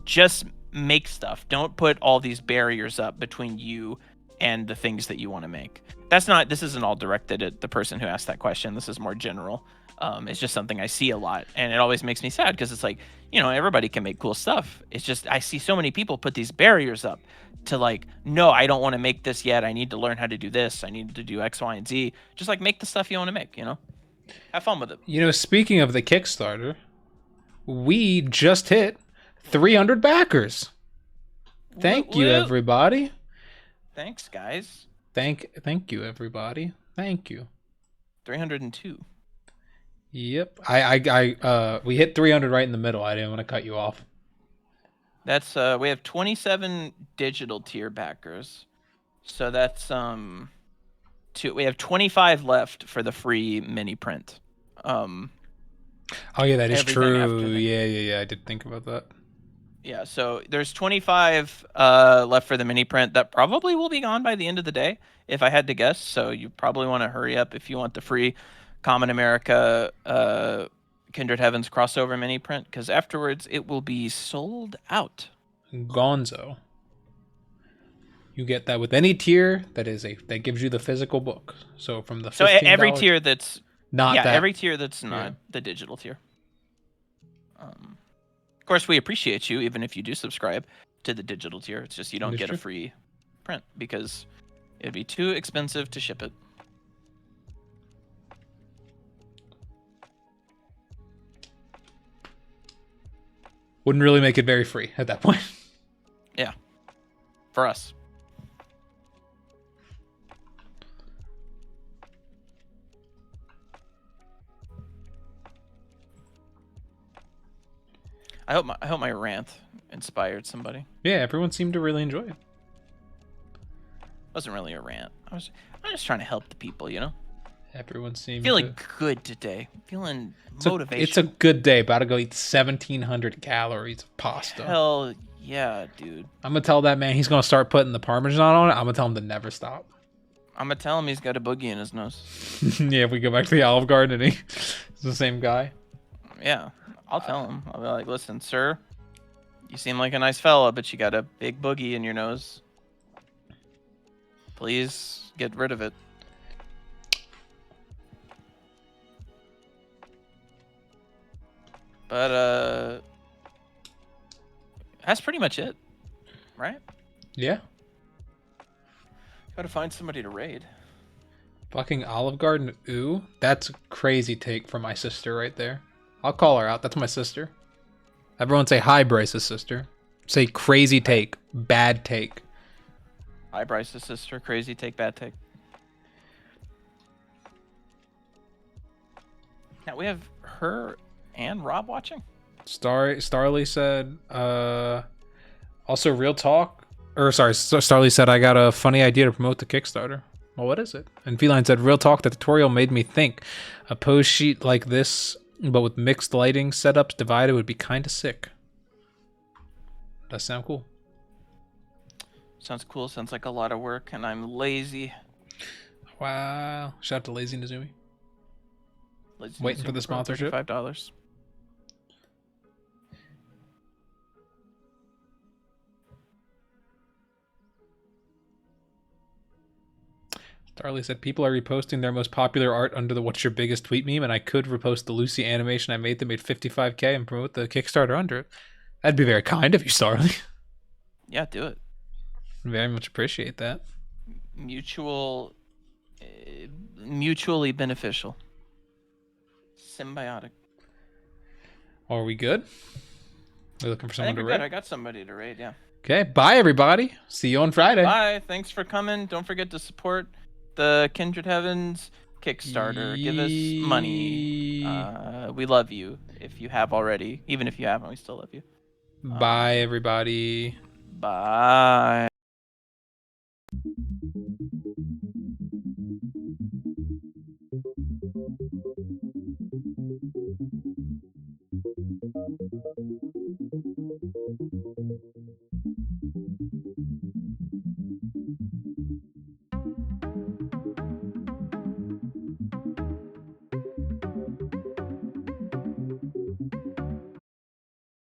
Just make stuff. Don't put all these barriers up between you and the things that you want to make. This isn't all directed at the person who asked that question. This is more general. It's just something I see a lot, and it always makes me sad because it's like, everybody can make cool stuff. It's just I see so many people put these barriers up to like, no, I don't want to make this yet. I need to learn how to do this. I need to do X, Y, and Z. Just like make the stuff you want to make, Have fun with it. Speaking of the Kickstarter, we just hit 300 backers. Thank you, everybody. Thanks, guys. Thank you, everybody. Thank you. 302. Yep. We hit 300 right in the middle. I didn't want to cut you off. That's we have 27 digital tier backers. So that's we have 25 left for the free mini print. Oh yeah, that is true. Yeah. I did think about that. Yeah, so there's 25 left for the mini print that probably will be gone by the end of the day, if I had to guess. So you probably want to hurry up if you want the free Common America Kindred Heavens crossover mini print, because afterwards it will be sold out. Gonzo. You get that with any tier that gives you the physical book. So from the $15, every tier that's not that. Every tier that's not the digital tier. Of course, we appreciate you, even if you do subscribe to the digital tier. It's just you don't get a free print because it'd be too expensive to ship it. Wouldn't really make it very free at that point. Yeah. For us. I hope my rant inspired somebody. Yeah, everyone seemed to really enjoy it. Wasn't really a rant. I'm just trying to help the people, Everyone seemed feeling good today. Feeling motivation. It's a good day. About to go eat 1,700 calories of pasta. Hell yeah, dude. I'm gonna tell that man he's gonna start putting the Parmesan on it. I'm gonna tell him to never stop. I'm gonna tell him he's got a boogie in his nose. Yeah, if we go back to the Olive Garden and he's the same guy. Yeah, I'll tell him. I'll be like, listen, sir, you seem like a nice fella, but you got a big boogie in your nose. Please get rid of it. But that's pretty much it, right? Yeah. Gotta find somebody to raid. Fucking Olive Garden, ooh. That's a crazy take from my sister right there. I'll call her out. That's my sister. Everyone say hi, Bryce's sister. Say crazy take, bad take. Hi, Bryce's sister. Crazy take, bad take. Now we have her and Rob watching. Starly said, also real talk. Starly said, I got a funny idea to promote the Kickstarter. Well, what is it? And Feline said, real talk, the tutorial made me think. A pose sheet like this, but with mixed lighting setups divided, would be kind of sick. Does that sound cool? Sounds cool. Sounds like a lot of work, and I'm lazy. Wow. Shout out to Lazy Nizumi. Lazy Waiting Nizumi for the sponsorship. $5. Starly said, people are reposting their most popular art under the what's your biggest tweet meme, and I could repost the Lucy animation I made that made 55K and promote the Kickstarter under it. That'd be very kind of you, Starly. Yeah, do it. Very much appreciate that. Mutually beneficial. Symbiotic. Are we good? We're looking for someone to raid? Good. I got somebody to raid, yeah. Okay, bye everybody. See you on Friday. Bye. Thanks for coming. Don't forget to support the Kindred Heavens Kickstarter. Give us money. We love you if you have already. Even if you haven't, we still love you. Bye everybody. Bye.